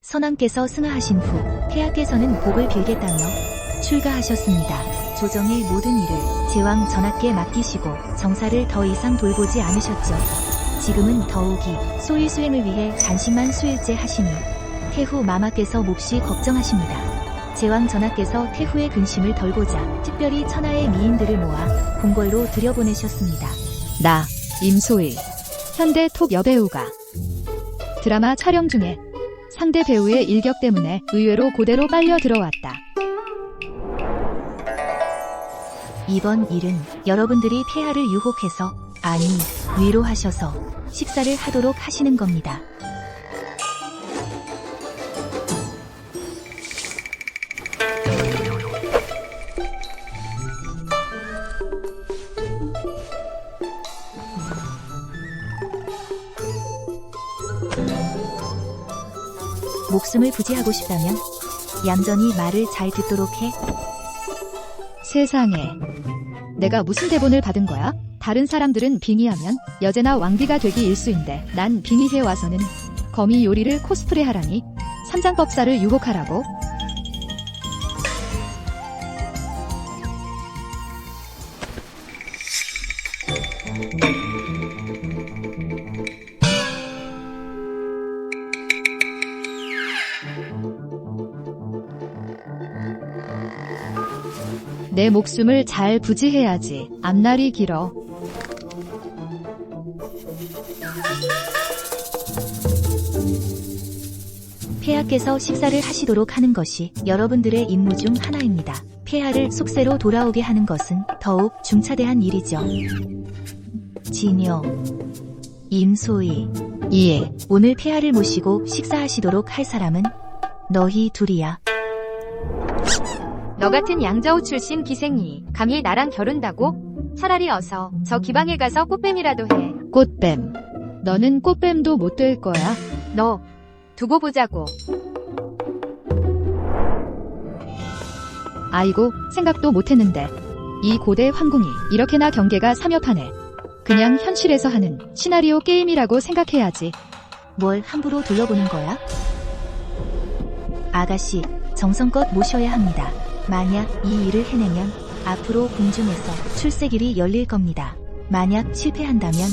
선왕께서 승하하신 후 폐하께서는 복을 빌겠다며 출가하셨습니다. 조정의 모든 일을 제왕 전하께 맡기시고 정사를 더 이상 돌보지 않으셨죠. 지금은 더욱이 소위 수행을 위해 단식만 수일째 하시니 태후 마마께서 몹시 걱정하십니다. 제왕 전하께서 태후의 근심을 덜고자 특별히 천하의 미인들을 모아 궁궐로 들여보내셨습니다. 나, 임소희, 현대 톱 여배우가 드라마 촬영 중에 상대 배우의 일격 때문에 의외로 고대로 빨려 들어왔다. 이번 일은 여러분들이 폐하를 유혹해서, 아니 위로하셔서 식사를 하도록 하시는 겁니다. 목숨을 부지하고 싶다면 얌전히 말을 잘 듣도록 해. 세상에, 내가 무슨 대본을 받은 거야? 다른 사람들은 빙의하면 여제나 왕비가 되기 일수인데 난 빙의해 와서는 거미 요리를 코스프레 하라니? 삼장법사를 유혹하라고? 내 목숨을 잘 부지해야지. 앞날이 길어. 폐하께서 식사를 하시도록 하는 것이 여러분들의 임무 중 하나입니다. 폐하를 속세로 돌아오게 하는 것은 더욱 중차대한 일이죠. 진여, 임소희, 예. 오늘 폐하를 모시고 식사하시도록 할 사람은 너희 둘이야. 너 같은 양저우 출신 기생이 감히 나랑 겨룬다고? 차라리 어서 저 기방에 가서 꽃뱀이라도 해. 꽃뱀. 너는 꽃뱀도 못 될 거야. 너 두고 보자고. 아이고, 생각도 못했는데 이 고대 황궁이 이렇게나 경계가 삼엽하네. 그냥 현실에서 하는 시나리오 게임이라고 생각해야지. 뭘 함부로 둘러보는 거야? 아가씨, 정성껏 모셔야 합니다. 만약 이 일을 해내면 앞으로 궁중에서 출세길이 열릴 겁니다. 만약 실패한다면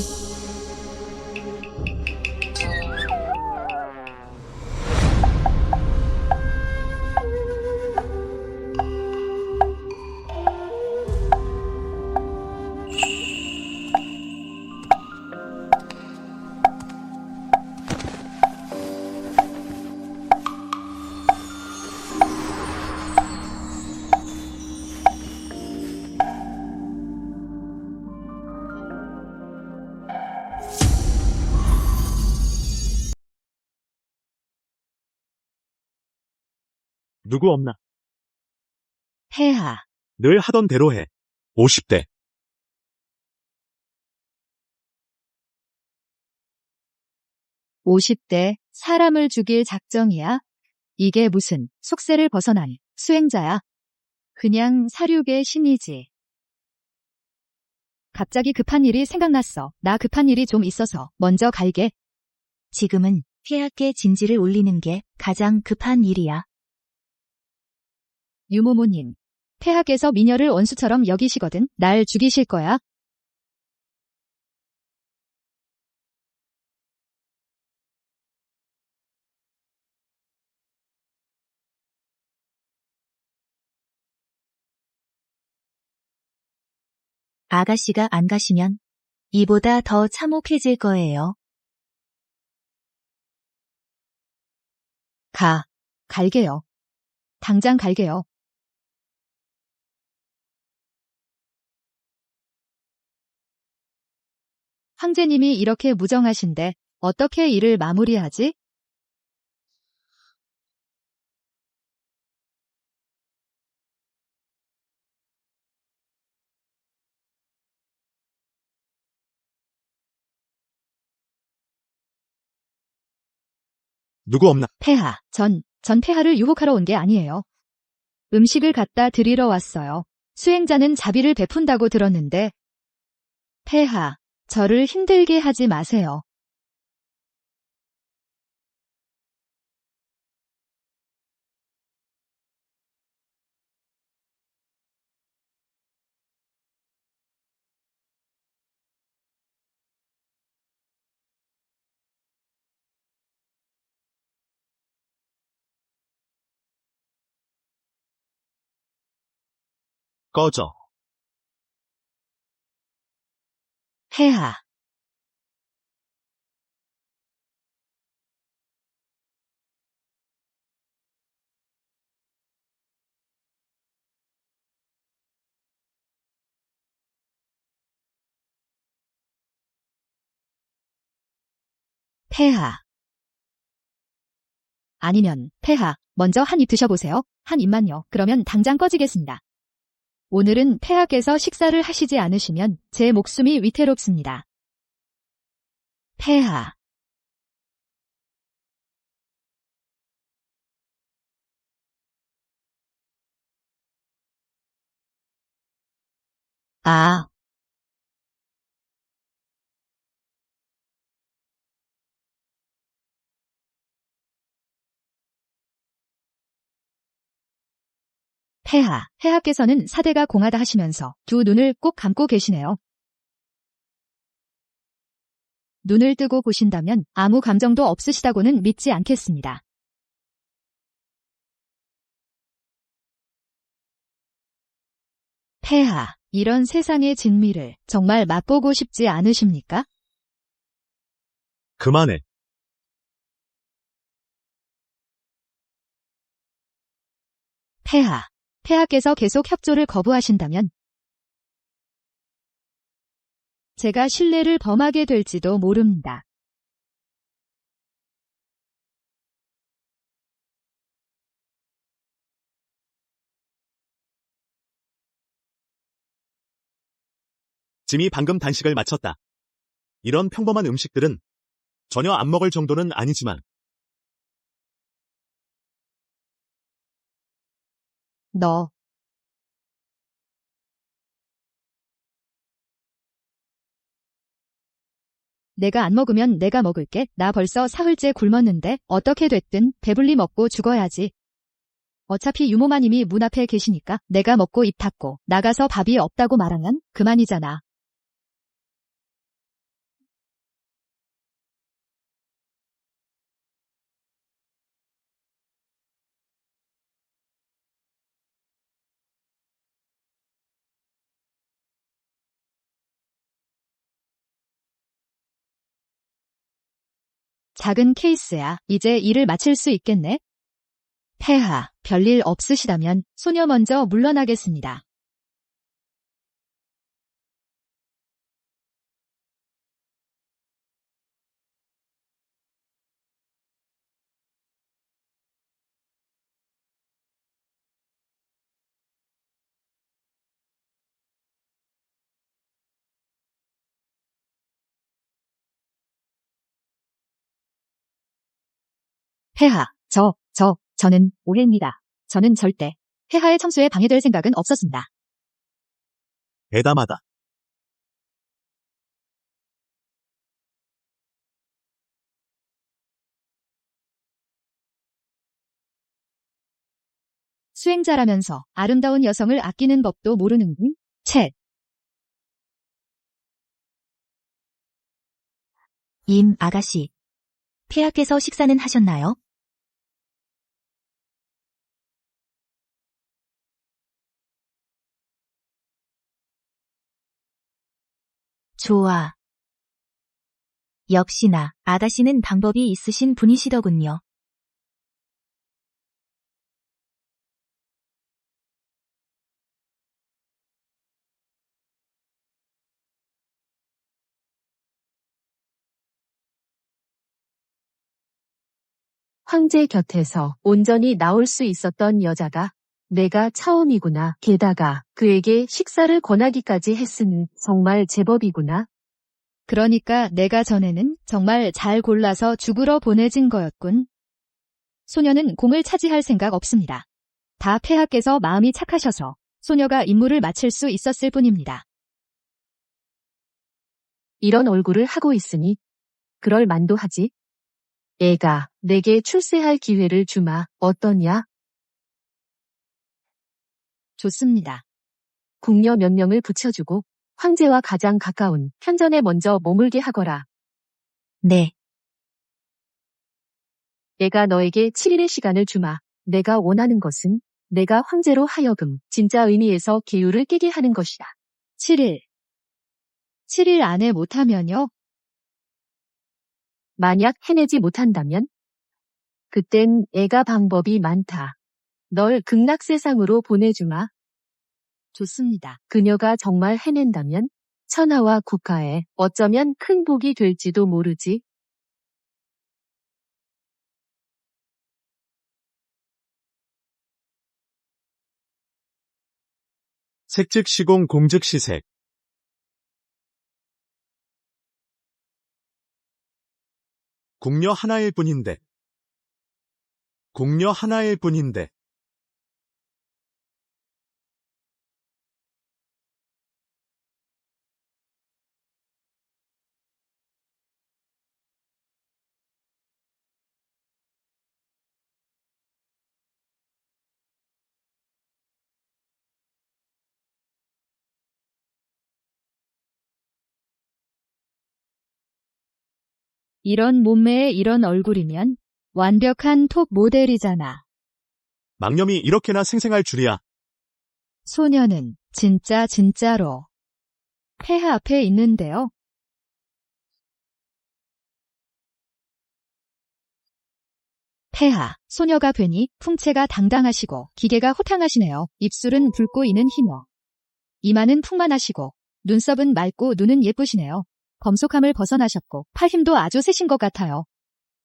누구 없나? 폐하. 늘 하던 대로 해. 50대. (50대) 사람을 죽일 작정이야? 이게 무슨 속세를 벗어난 수행자야? 그냥 사륙의 신이지. 갑자기 급한 일이 생각났어. 나 급한 일이 좀 있어서 먼저 갈게. 지금은 폐하께 진지를 올리는 게 가장 급한 일이야. 유모모님, 폐하께서 미녀를 원수처럼 여기시거든. 날 죽이실 거야? 아가씨가 안 가시면 이보다 더 참혹해질 거예요. 갈게요. 당장 갈게요. 황제님이 이렇게 무정하신데 어떻게 일을 마무리하지? 누구 없나? 폐하, 전 폐하를 유혹하러 온 게 아니에요. 음식을 갖다 드리러 왔어요. 수행자는 자비를 베푼다고 들었는데. 폐하, 저를 힘들게 하지 마세요. 꺼져. 폐하. 폐하. 아니면 폐하, 먼저 한 입 드셔보세요. 한 입만요. 그러면 당장 꺼지겠습니다. 오늘은 폐하께서 식사를 하시지 않으시면 제 목숨이 위태롭습니다. 폐하. 아. 폐하. 폐하께서는 사대가 공하다 하시면서 두 눈을 꼭 감고 계시네요. 눈을 뜨고 보신다면 아무 감정도 없으시다고는 믿지 않겠습니다. 폐하, 이런 세상의 진미를 정말 맛보고 싶지 않으십니까? 그만해. 폐하, 폐하께서 계속 협조를 거부하신다면 제가 신뢰를 범하게 될지도 모릅니다. 짐이 방금 단식을 마쳤다. 이런 평범한 음식들은 전혀 안 먹을 정도는 아니지만 너. 내가 안 먹으면 내가 먹을게. 나 벌써 사흘째 굶었는데 어떻게 됐든 배불리 먹고 죽어야지. 어차피 유모마님이 문 앞에 계시니까 내가 먹고 입 닫고 나가서 밥이 없다고 말하면 그만이잖아. 작은 케이스야. 이제 일을 마칠 수 있겠네. 폐하, 별일 없으시다면 소녀 먼저 물러나겠습니다. 폐하, 저는 오해입니다. 저는 절대 폐하의 청소에 방해될 생각은 없었습니다. 대담하다. 수행자라면서 아름다운 여성을 아끼는 법도 모르는군. 채. 임 아가씨. 폐하께서 식사는 하셨나요? 좋아. 역시나 아가씨는 방법이 있으신 분이시더군요. 황제 곁에서 온전히 나올 수 있었던 여자가 내가 처음이구나. 게다가 그에게 식사를 권하기까지 했으니 정말 제법이구나. 그러니까 내가 전에는 정말 잘 골라서 죽으러 보내진 거였군. 소녀는 공을 차지할 생각 없습니다. 다 폐하께서 마음이 착하셔서 소녀가 임무를 마칠 수 있었을 뿐입니다. 이런 얼굴을 하고 있으니 그럴 만도 하지. 애가 내게 출세할 기회를 주마. 어떠냐? 좋습니다. 궁녀 몇 명을 붙여주고 황제와 가장 가까운 편전에 먼저 머물게 하거라. 네. 애가 너에게 7일의 시간을 주마. 내가 원하는 것은 내가 황제로 하여금 진짜 의미에서 기율을 깨게 하는 것이다. 7일. 7일 안에 못하면요? 만약 해내지 못한다면? 그땐 애가 방법이 많다. 널 극락세상으로 보내주마. 좋습니다. 그녀가 정말 해낸다면 천하와 국가에 어쩌면 큰 복이 될지도 모르지. 색즉 시공 공즉 시색. 궁녀 하나일 뿐인데. 궁녀 하나일 뿐인데. 이런 몸매에 이런 얼굴이면 완벽한 톱 모델이잖아. 망념이 이렇게나 생생할 줄이야. 소녀는 진짜로 폐하 앞에 있는데요. 폐하, 소녀가 뵈니 풍채가 당당하시고 기계가 호탕하시네요. 입술은 붉고 이는 희며 이마는 풍만하시고 눈썹은 맑고 눈은 예쁘시네요. 검속함을 벗어나셨고 팔 힘도 아주 세신 것 같아요.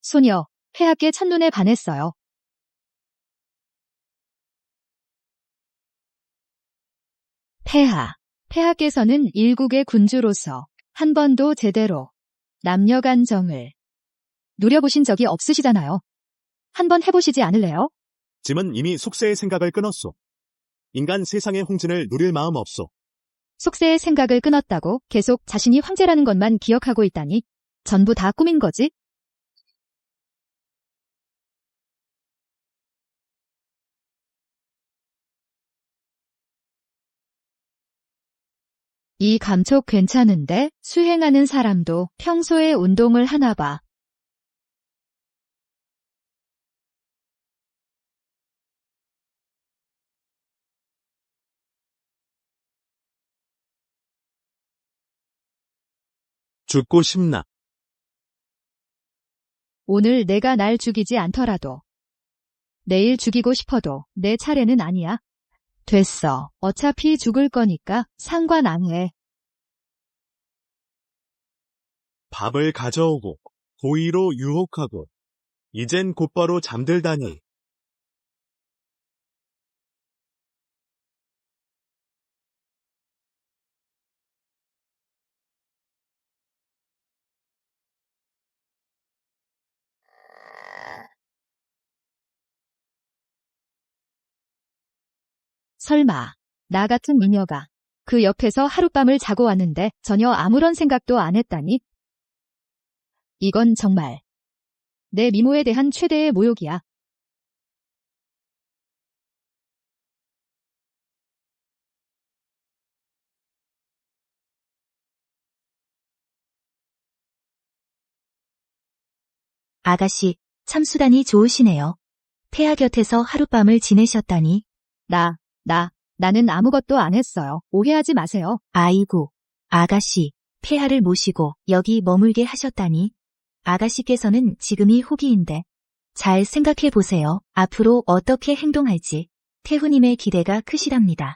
소녀, 폐하께 첫눈에 반했어요. 폐하께서는 일국의 군주로서 한 번도 제대로 남녀 간정을 누려보신 적이 없으시잖아요. 한번 해보시지 않을래요? 짐은 이미 속세의 생각을 끊었소. 인간 세상의 홍진을 누릴 마음 없소. 속세의 생각을 끊었다고 계속 자신이 황제라는 것만 기억하고 있다니 전부 다 꿈인 거지? 이 감촉 괜찮은데 수행하는 사람도 평소에 운동을 하나 봐. 죽고 싶나? 오늘 내가 날 죽이지 않더라도 내일 죽이고 싶어도 내 차례는 아니야. 됐어. 어차피 죽을 거니까 상관 안 해. 밥을 가져오고 고의로 유혹하고 이젠 곧바로 잠들다니. 설마 나 같은 미녀가 그 옆에서 하룻밤을 자고 왔는데 전혀 아무런 생각도 안 했다니? 이건 정말 내 미모에 대한 최대의 모욕이야. 아가씨, 참 수단이 좋으시네요. 폐하 곁에서 하룻밤을 지내셨다니. 나는 아무것도 안 했어요. 오해하지 마세요. 아이고, 아가씨, 폐하를 모시고 여기 머물게 하셨다니. 아가씨께서는 지금이 호기인데. 잘 생각해 보세요. 앞으로 어떻게 행동할지. 태후님의 기대가 크시답니다.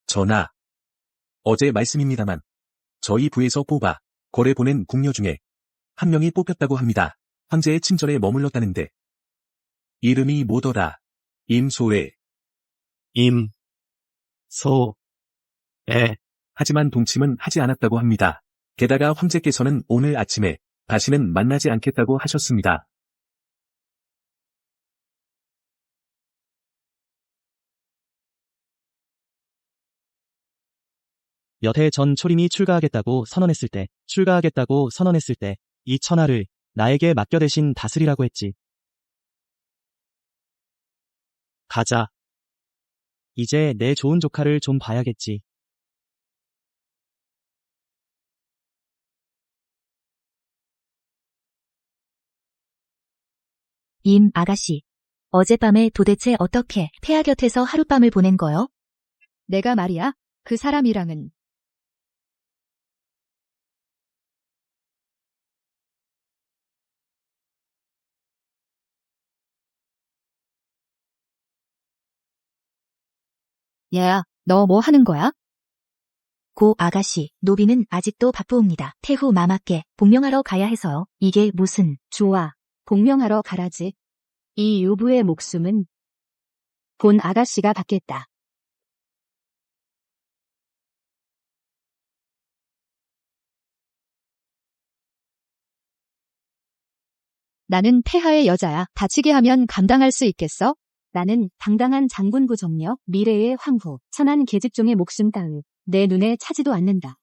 전하, 어제 말씀입니다만 저희 부에서 뽑아 거래 보낸 궁녀 중에 한 명이 뽑혔다고 합니다. 황제의 친절에 머물렀다는데 이름이 뭐더라? 임소애. 하지만 동침은 하지 않았다고 합니다. 게다가 황제께서는 오늘 아침에 다시는 만나지 않겠다고 하셨습니다. 여태 전 초림이 출가하겠다고 선언했을 때 이 천하를 나에게 맡겨 대신 다스리라고 했지. 가자. 이제 내 좋은 조카를 좀 봐야겠지. 임 아가씨, 어젯밤에 도대체 어떻게 폐하 곁에서 하룻밤을 보낸 거요? 내가 말이야, 그 사람이랑은 야, 너 뭐 하는 거야? 고 아가씨, 노비는 아직도 바쁘옵니다. 태후 마마께 복명하러 가야 해서요. 이게 무슨... 좋아. 복명하러 가라지. 이 유부의 목숨은 본 아가씨가 받겠다. 나는 폐하의 여자야. 다치게 하면 감당할 수 있겠어? 나는 당당한 장군부 정려, 미래의 황후, 천한 계집종의 목숨 따위 내 눈에 차지도 않는다.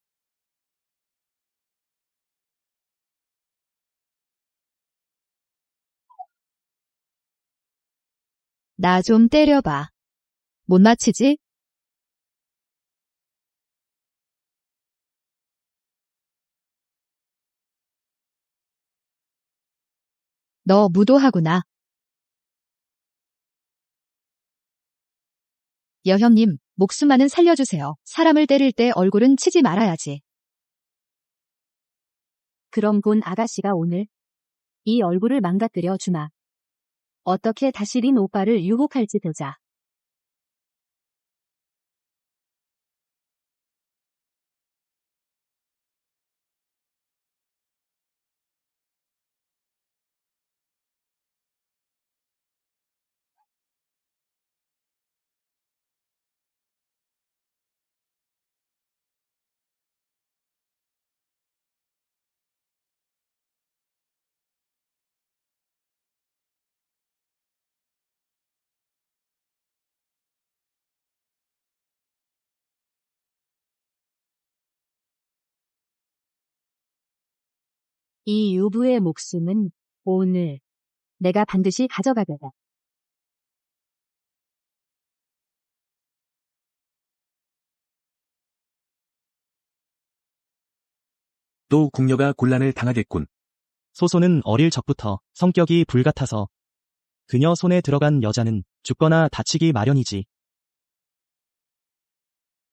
나 좀 때려봐. 못 맞히지? 너 무도하구나. 여형님, 목숨만은 살려주세요. 사람을 때릴 때 얼굴은 치지 말아야지. 그럼 본 아가씨가 오늘 이 얼굴을 망가뜨려 주마. 어떻게 다시 린 오빠를 유혹할지 보자. 이 유부의 목숨은 오늘 내가 반드시 가져가겠다. 또 궁녀가 곤란을 당하겠군. 소손은 어릴 적부터 성격이 불같아서 그녀 손에 들어간 여자는 죽거나 다치기 마련이지.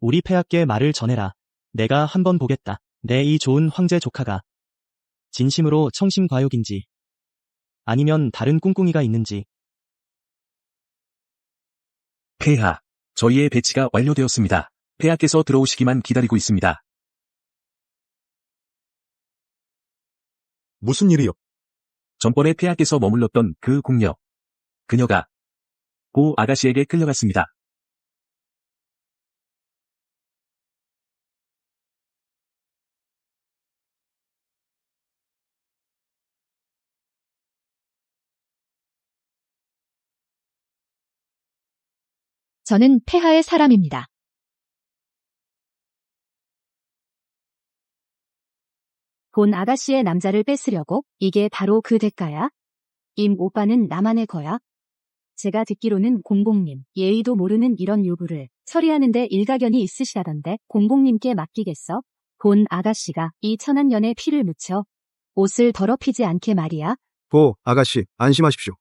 우리 폐하께 말을 전해라. 내가 한번 보겠다. 내 이 좋은 황제 조카가 진심으로 청심과욕인지 아니면 다른 꿍꿍이가 있는지. 폐하, 저희의 배치가 완료되었습니다. 폐하께서 들어오시기만 기다리고 있습니다. 무슨 일이요? 전번에 폐하께서 머물렀던 그 궁녀. 그녀가 고 아가씨에게 끌려갔습니다. 저는 폐하의 사람입니다. 본 아가씨의 남자를 뺏으려고? 이게 바로 그 대가야? 임 오빠는 나만의 거야? 제가 듣기로는 공복님, 예의도 모르는 이런 유부를 처리하는데 일가견이 있으시다던데 공복님께 맡기겠어? 본 아가씨가 이 천한년에 피를 묻혀 옷을 더럽히지 않게 말이야. 고 아가씨, 안심하십시오.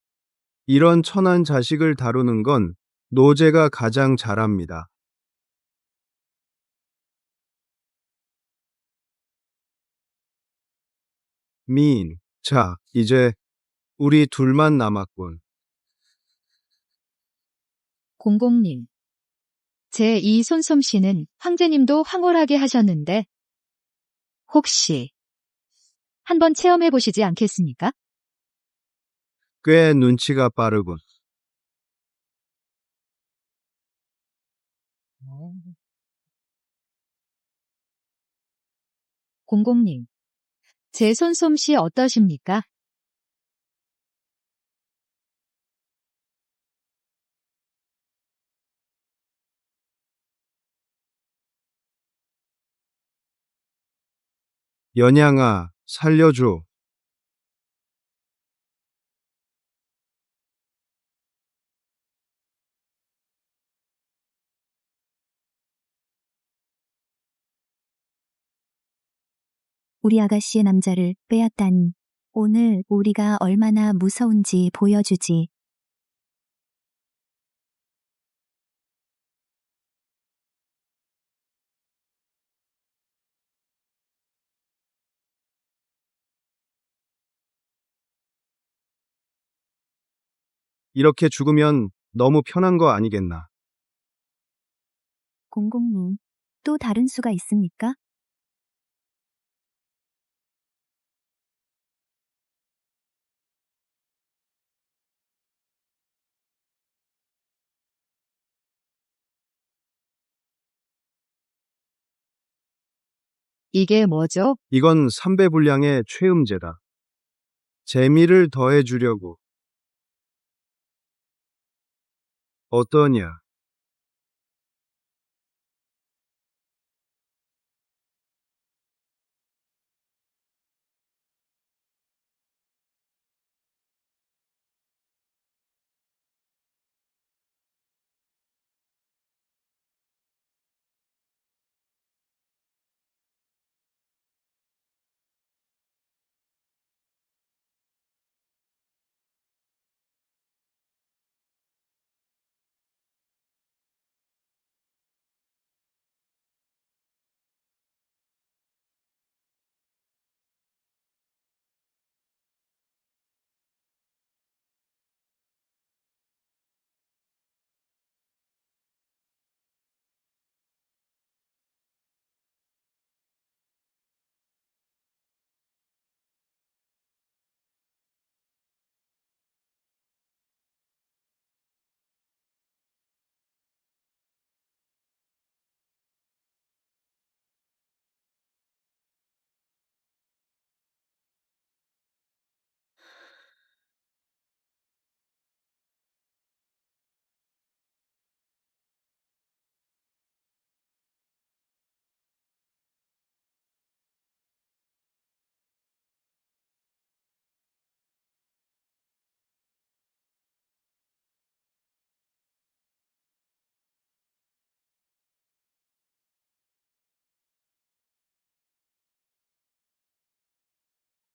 이런 천한 자식을 다루는 건 노제가 가장 잘합니다. 미인, 자, 이제 우리 둘만 남았군. 공공님. 제 이 손솜씨는 황제님도 황홀하게 하셨는데 혹시 한번 체험해 보시지 않겠습니까? 꽤 눈치가 빠르군. 공공님. 제 손솜씨 어떠십니까? 연양아, 살려줘. 우리 아가씨의 남자를 빼앗다니. 오늘 우리가 얼마나 무서운지 보여주지. 이렇게 죽으면 너무 편한 거 아니겠나? 공공님, 또 다른 수가 있습니까? 이게 뭐죠? 이건 3배 분량의 최음제다. 재미를 더해주려고. 어떠냐?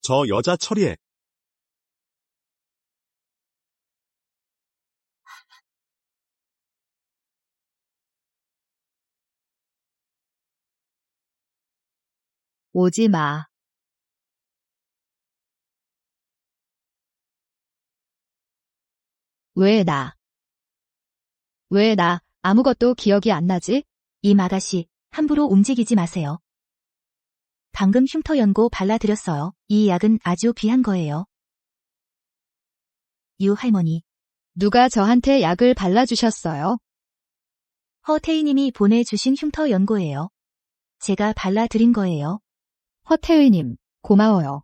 저 여자 처리해. 오지 마. 왜 나? 왜 나 아무것도 기억이 안 나지? 임 아가씨, 함부로 움직이지 마세요. 방금 흉터 연고 발라드렸어요. 이 약은 아주 귀한 거예요. 유 할머니, 누가 저한테 약을 발라주셨어요? 허태희님이 보내주신 흉터 연고예요. 제가 발라드린 거예요. 허태의님, 고마워요.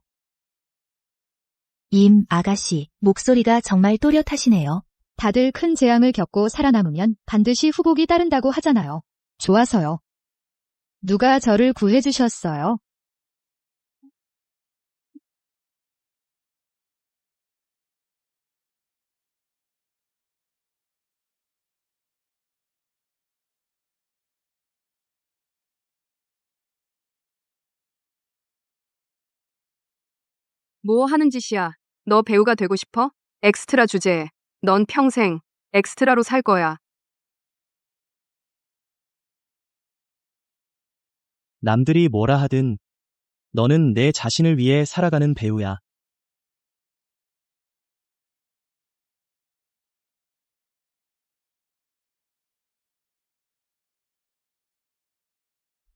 임 아가씨, 목소리가 정말 또렷하시네요. 다들 큰 재앙을 겪고 살아남으면 반드시 후복이 따른다고 하잖아요. 좋아서요. 누가 저를 구해주셨어요? 뭐 하는 짓이야? 너 배우가 되고 싶어? 엑스트라 주제에. 넌 평생 엑스트라로 살 거야. 남들이 뭐라 하든 너는 내 자신을 위해 살아가는 배우야.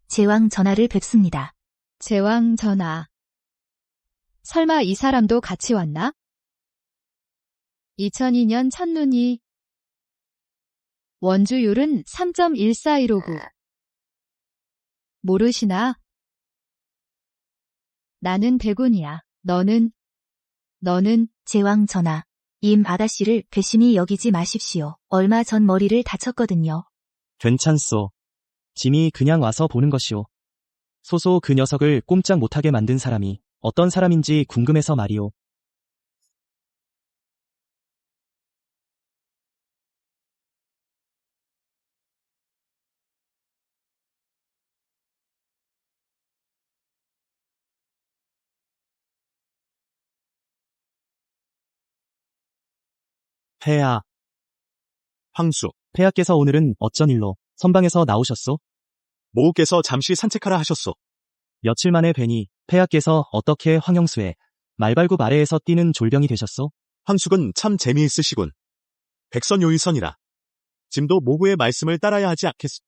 제왕 전하를 뵙습니다. 제왕 전하. 설마 이 사람도 같이 왔나? 2002년 첫눈이 원주율은 3.141559. 모르시나? 나는 대군이야. 너는 제왕 전하, 임 아가씨를 괘씸히 여기지 마십시오. 얼마 전 머리를 다쳤거든요. 괜찮소. 짐이 그냥 와서 보는 것이오. 소소 그 녀석을 꼼짝 못하게 만든 사람이 어떤 사람인지 궁금해서 말이오. 폐하, 황수, 폐하께서 오늘은 어쩐 일로 선방에서 나오셨소? 모우께서 잠시 산책하라 하셨소. 며칠 만에 뵈니 폐하께서 어떻게 황영수의 말발굽 아래에서 뛰는 졸병이 되셨소? 황숙은 참 재미있으시군. 백선요의선이라. 짐도 모구의 말씀을 따라야 하지 않겠소.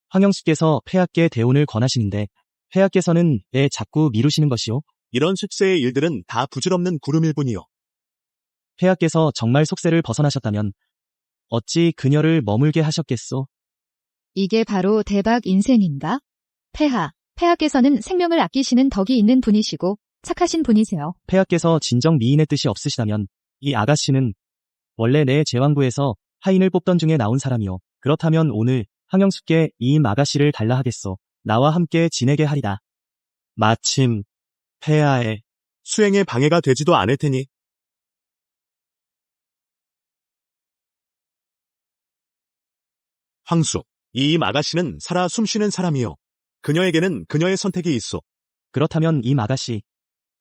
황영수께서 폐하께 대혼을 권하시는데 폐하께서는 왜 자꾸 미루시는 것이오? 이런 숫세의 일들은 다 부질없는 구름일 뿐이요. 폐하께서 정말 속세를 벗어나셨다면 어찌 그녀를 머물게 하셨겠소? 이게 바로 대박 인생인가? 폐하께서는 생명을 아끼시는 덕이 있는 분이시고 착하신 분이세요. 폐하께서 진정 미인의 뜻이 없으시다면 이 아가씨는 원래 내 제왕부에서 하인을 뽑던 중에 나온 사람이오. 그렇다면 오늘 황영숙께 이 아가씨를 달라 하겠소. 나와 함께 지내게 하리다. 마침 폐하의 수행에 방해가 되지도 않을 테니. 황숙, 이 아가씨는 살아 숨쉬는 사람이요. 그녀에게는 그녀의 선택이 있소. 그렇다면 이 아가씨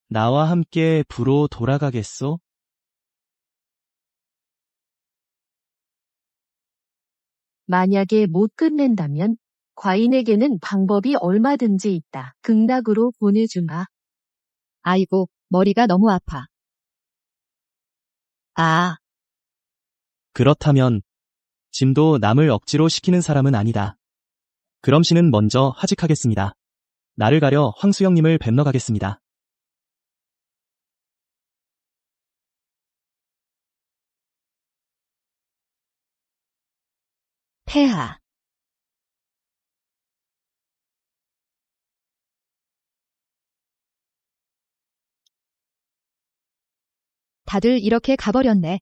나와 함께 부로 돌아가겠소? 만약에 못 끝낸다면 과인에게는 방법이 얼마든지 있다. 극락으로 보내주마. 아이고, 머리가 너무 아파. 아, 그렇다면 짐도 남을 억지로 시키는 사람은 아니다. 그럼 씨는 먼저 하직하겠습니다. 나를 가려 황수영님을 뵙러 가겠습니다. 폐하. 다들 이렇게 가버렸네.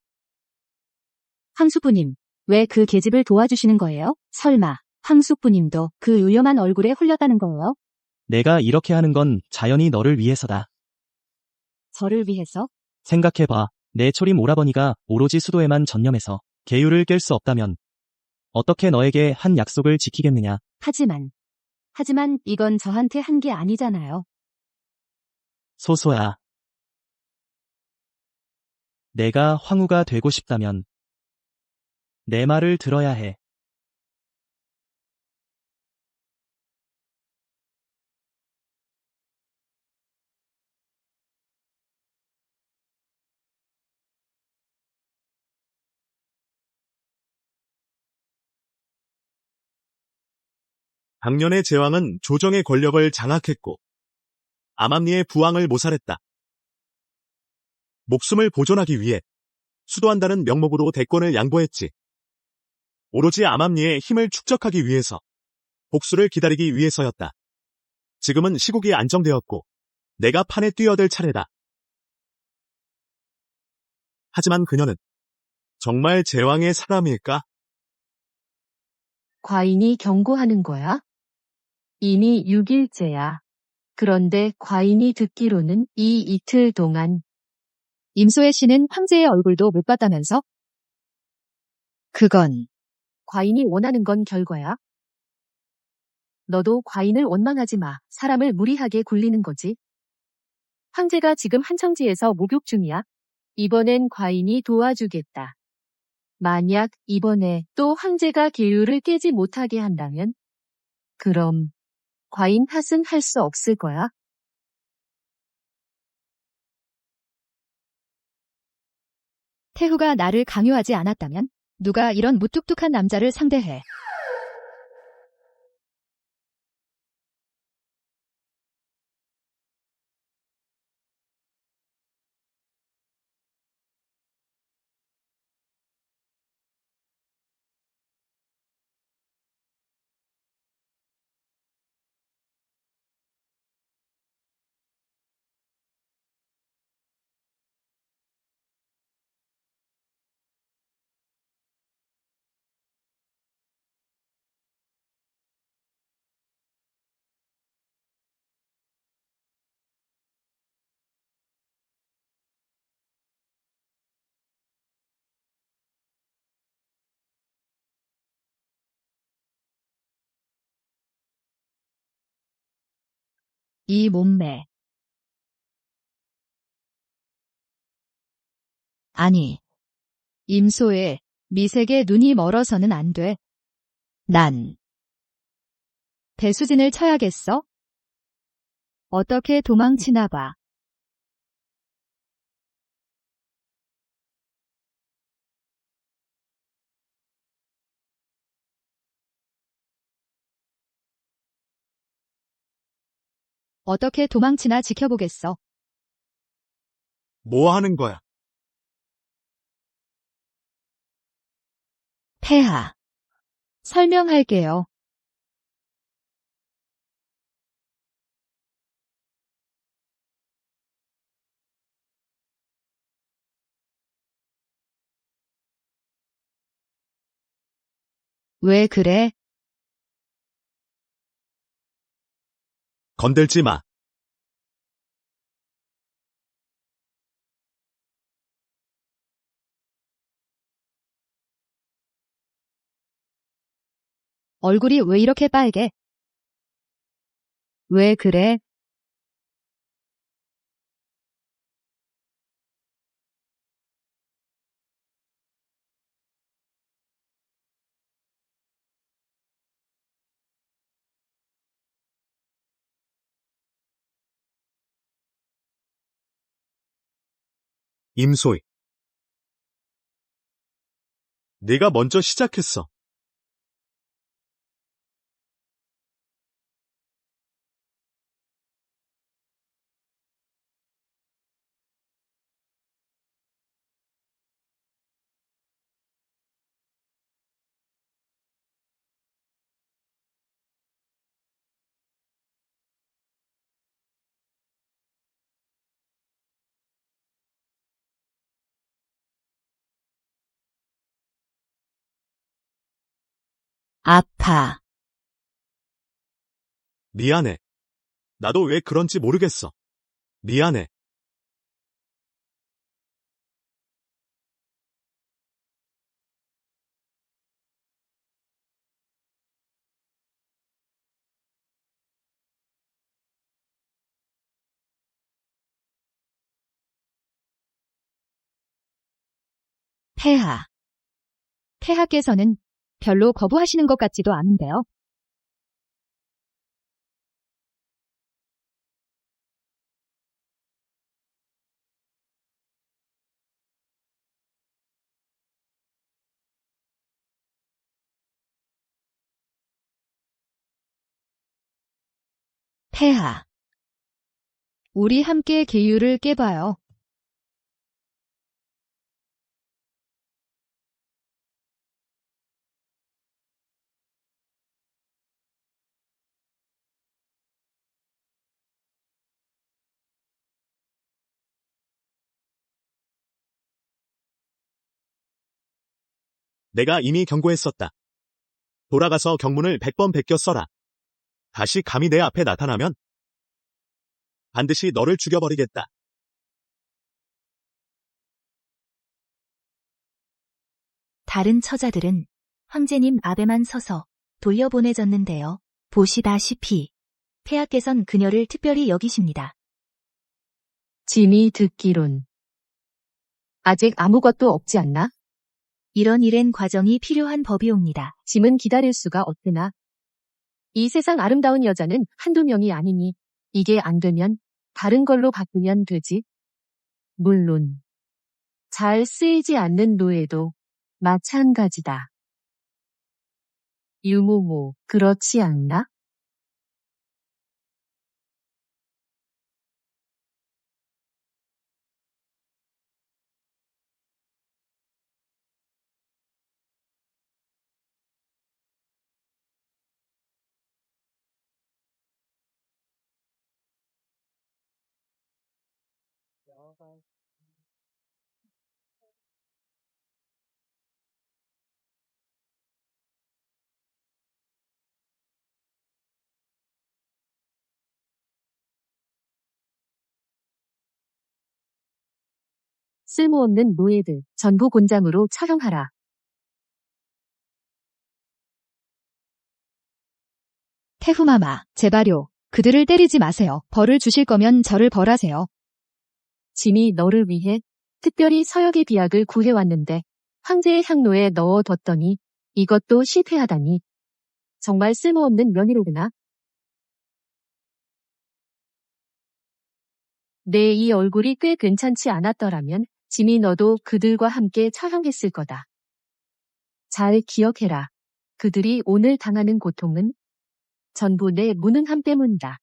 황숙부님, 왜 그 계집을 도와주시는 거예요? 설마 황숙부님도 그 위험한 얼굴에 홀렸다는 거예요? 내가 이렇게 하는 건 자연히 너를 위해서다. 저를 위해서? 생각해봐. 내 초림 오라버니가 오로지 수도에만 전념해서 계율을 깰 수 없다면 어떻게 너에게 한 약속을 지키겠느냐. 하지만 이건 저한테 한 게 아니잖아요. 소소야. 내가 황후가 되고 싶다면 내 말을 들어야 해. 당년의 제왕은 조정의 권력을 장악했고 암암리의 부왕을 모살했다. 목숨을 보존하기 위해 수도한다는 명목으로 대권을 양보했지. 오로지 암암리의 힘을 축적하기 위해서, 복수를 기다리기 위해서였다. 지금은 시국이 안정되었고 내가 판에 뛰어들 차례다. 하지만 그녀는 정말 제왕의 사람일까? 과인이 경고하는 거야? 이미 6일째야. 그런데 과인이 듣기로는 이 이틀 동안 임소혜 씨는 황제의 얼굴도 못 봤다면서? 그건 과인이 원하는 건 결과야. 너도 과인을 원망하지 마. 사람을 무리하게 굴리는 거지. 황제가 지금 한청지에서 목욕 중이야. 이번엔 과인이 도와주겠다. 만약 이번에 또 황제가 계율을 깨지 못하게 한다면 그럼 과인 탓은 할 수 없을 거야. 태후가 나를 강요하지 않았다면 누가 이런 무뚝뚝한 남자를 상대해. 이 몸매. 아니, 임소의 미색에 눈이 멀어서는 안 돼. 난 배수진을 쳐야겠어? 어떻게 도망치나 봐. 어떻게 도망치나 지켜보겠어. 뭐 하는 거야? 폐하. 설명할게요. 왜 그래? 건들지 마. 얼굴이 왜 이렇게 빨개? 왜 그래? 임소희. 네가 먼저 시작했어. 아파. 미안해. 나도 왜 그런지 모르겠어. 미안해. 폐하. 폐하께서는 별로 거부하시는 것 같지도 않은데요. 폐하. 우리 함께 계율을 깨봐요. 내가 이미 경고했었다. 돌아가서 경문을 100번 베껴 써라. 다시 감히 내 앞에 나타나면 반드시 너를 죽여버리겠다. 다른 처자들은 황제님 앞에만 서서 돌려보내졌는데요. 보시다시피 폐하께선 그녀를 특별히 여기십니다. 짐이 듣기론 아직 아무것도 없지 않나? 이런 일엔 과정이 필요한 법이옵니다. 짐은 기다릴 수가 없으나 이 세상 아름다운 여자는 한두 명이 아니니 이게 안 되면 다른 걸로 바꾸면 되지. 물론 잘 쓰이지 않는 노예도 마찬가지다. 유모모, 그렇지 않나? 쓸모없는 노예들 전부 곤장으로 처형하라. 태후마마, 제발요. 그들을 때리지 마세요. 벌을 주실 거면 저를 벌하세요. 짐이 너를 위해 특별히 서역의 비약을 구해왔는데 황제의 향로에 넣어뒀더니 이것도 실패하다니. 정말 쓸모없는 며느리구나. 내 이 얼굴이 꽤 괜찮지 않았더라면 짐이 너도 그들과 함께 처형했을 거다. 잘 기억해라. 그들이 오늘 당하는 고통은 전부 내 무능함 때문이다.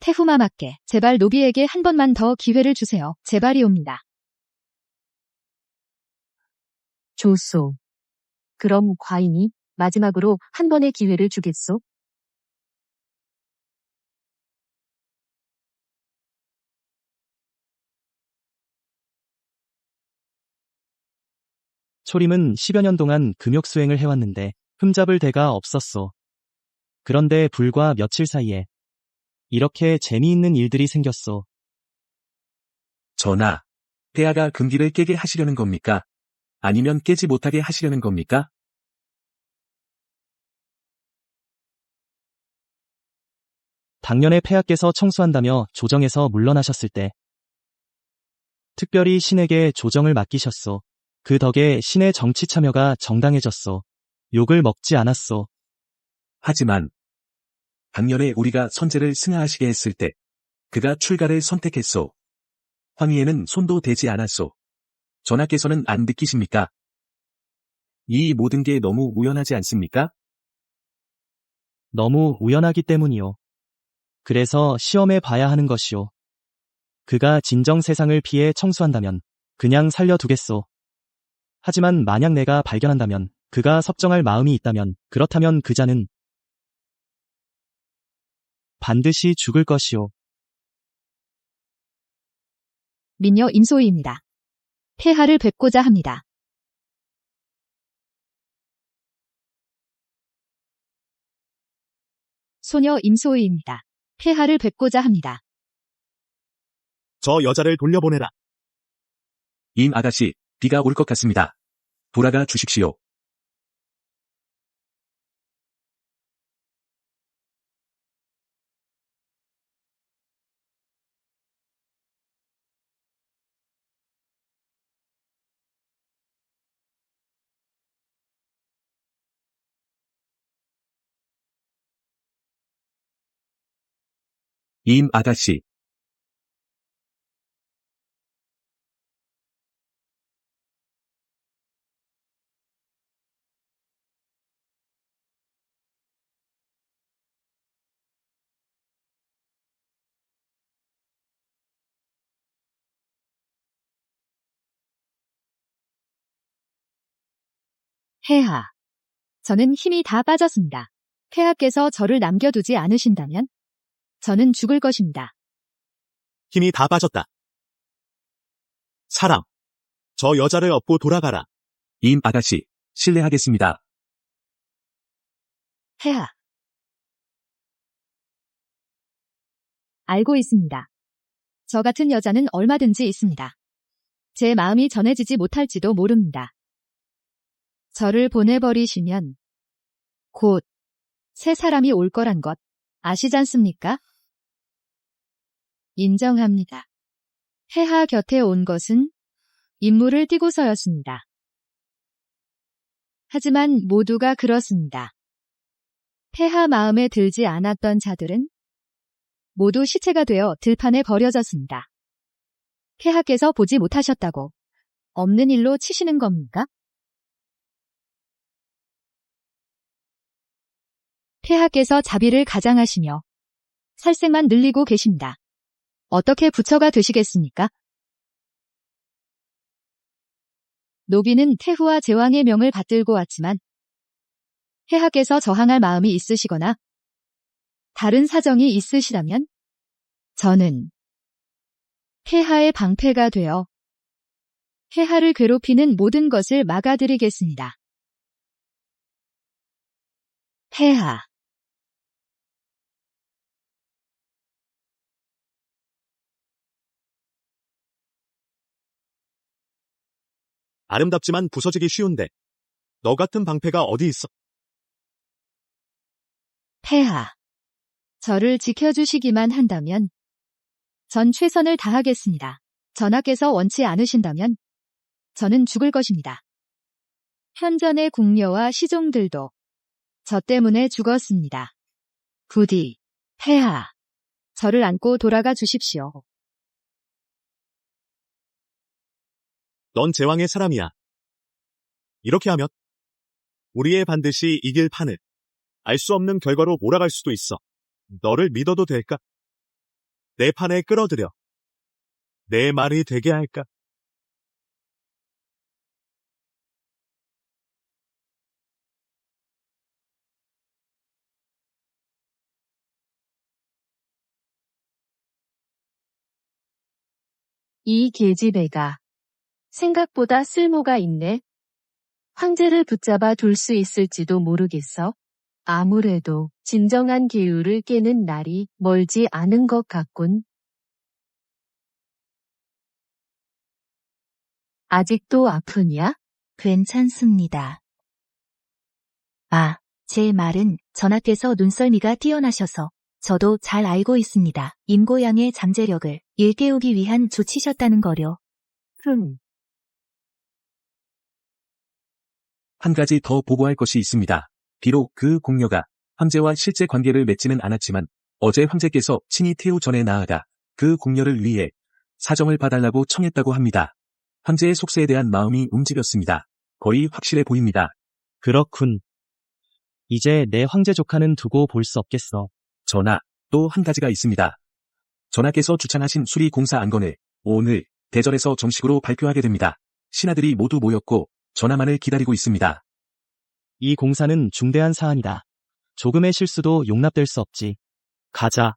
태후마마께 제발 노비에게 한 번만 더 기회를 주세요. 제발이옵니다. 좋소. 그럼 과인이 마지막으로 한 번의 기회를 주겠소? 초림은 10여 년 동안 금욕 수행을 해왔는데 흠잡을 데가 없었소. 그런데 불과 며칠 사이에 이렇게 재미있는 일들이 생겼소. 전하, 폐하가 금기를 깨게 하시려는 겁니까? 아니면 깨지 못하게 하시려는 겁니까? 당년에 폐하께서 청수한다며 조정에서 물러나셨을 때 특별히 신에게 조정을 맡기셨소. 그 덕에 신의 정치 참여가 정당해졌소. 욕을 먹지 않았소. 하지만 작년에 우리가 선제를 승하하시게 했을 때 그가 출가를 선택했소. 황희에는 손도 대지 않았소. 전하께서는 안 느끼십니까? 이 모든 게 너무 우연하지 않습니까? 너무 우연하기 때문이요. 그래서 시험해 봐야 하는 것이요. 그가 진정 세상을 피해 청수한다면 그냥 살려두겠소. 하지만 만약 내가 발견한다면 그가 섭정할 마음이 있다면 그렇다면 그자는 반드시 죽을 것이요. 민녀 임소희입니다. 폐하를 뵙고자 합니다. 소녀 임소희입니다. 폐하를 뵙고자 합니다. 저 여자를 돌려보내라. 임 아가씨, 비가 올 것 같습니다. 돌아가 주십시오. 임 아가씨. 폐하. 저는 힘이 다 빠졌습니다. 폐하께서 저를 남겨두지 않으신다면 저는 죽을 것입니다. 힘이 다 빠졌다. 사람. 저 여자를 업고 돌아가라. 임 아가씨, 실례하겠습니다. 폐하. 알고 있습니다. 저 같은 여자는 얼마든지 있습니다. 제 마음이 전해지지 못할지도 모릅니다. 저를 보내버리시면 곧 새 사람이 올 거란 것 아시지 않습니까? 인정합니다. 폐하 곁에 온 것은 임무를 띠고서였습니다. 하지만 모두가 그렇습니다. 폐하 마음에 들지 않았던 자들은 모두 시체가 되어 들판에 버려졌습니다. 폐하께서 보지 못하셨다고 없는 일로 치시는 겁니까? 폐하께서 자비를 가장하시며 살색만 늘리고 계십니다. 어떻게 부처가 되시겠습니까? 노비는 태후와 제왕의 명을 받들고 왔지만 폐하께서 저항할 마음이 있으시거나 다른 사정이 있으시다면 저는 폐하의 방패가 되어 폐하를 괴롭히는 모든 것을 막아드리겠습니다. 폐하. 아름답지만 부서지기 쉬운데 너 같은 방패가 어디 있어? 폐하. 저를 지켜주시기만 한다면 전 최선을 다하겠습니다. 전하께서 원치 않으신다면 저는 죽을 것입니다. 현전의 궁녀와 시종들도 저 때문에 죽었습니다. 부디, 폐하, 저를 안고 돌아가 주십시오. 넌 제왕의 사람이야. 이렇게 하면 우리의 반드시 이길 판을 알 수 없는 결과로 몰아갈 수도 있어. 너를 믿어도 될까? 내 판에 끌어들여. 내 말이 되게 할까? 이 계집애가 생각보다 쓸모가 있네. 황제를 붙잡아 둘 수 있을지도 모르겠어. 아무래도 진정한 계율을 깨는 날이 멀지 않은 것 같군. 아직도 아프냐? 괜찮습니다. 아, 제 말은 전하께서 눈썰미가 뛰어나셔서 저도 잘 알고 있습니다. 임고양의 잠재력을 일깨우기 위한 조치셨다는 거려. 한 가지 더 보고할 것이 있습니다. 비록 그 공녀가 황제와 실제 관계를 맺지는 않았지만 어제 황제께서 친히 태우 전에 나아가 그 공녀를 위해 사정을 봐달라고 청했다고 합니다. 황제의 속세에 대한 마음이 움직였습니다. 거의 확실해 보입니다. 그렇군. 이제 내 황제 조카는 두고 볼 수 없겠어. 전하, 또 한 가지가 있습니다. 전하께서 주창하신 수리 공사 안건을 오늘 대전에서 정식으로 발표하게 됩니다. 신하들이 모두 모였고 전하만을 기다리고 있습니다. 이 공사는 중대한 사안이다. 조금의 실수도 용납될 수 없지. 가자.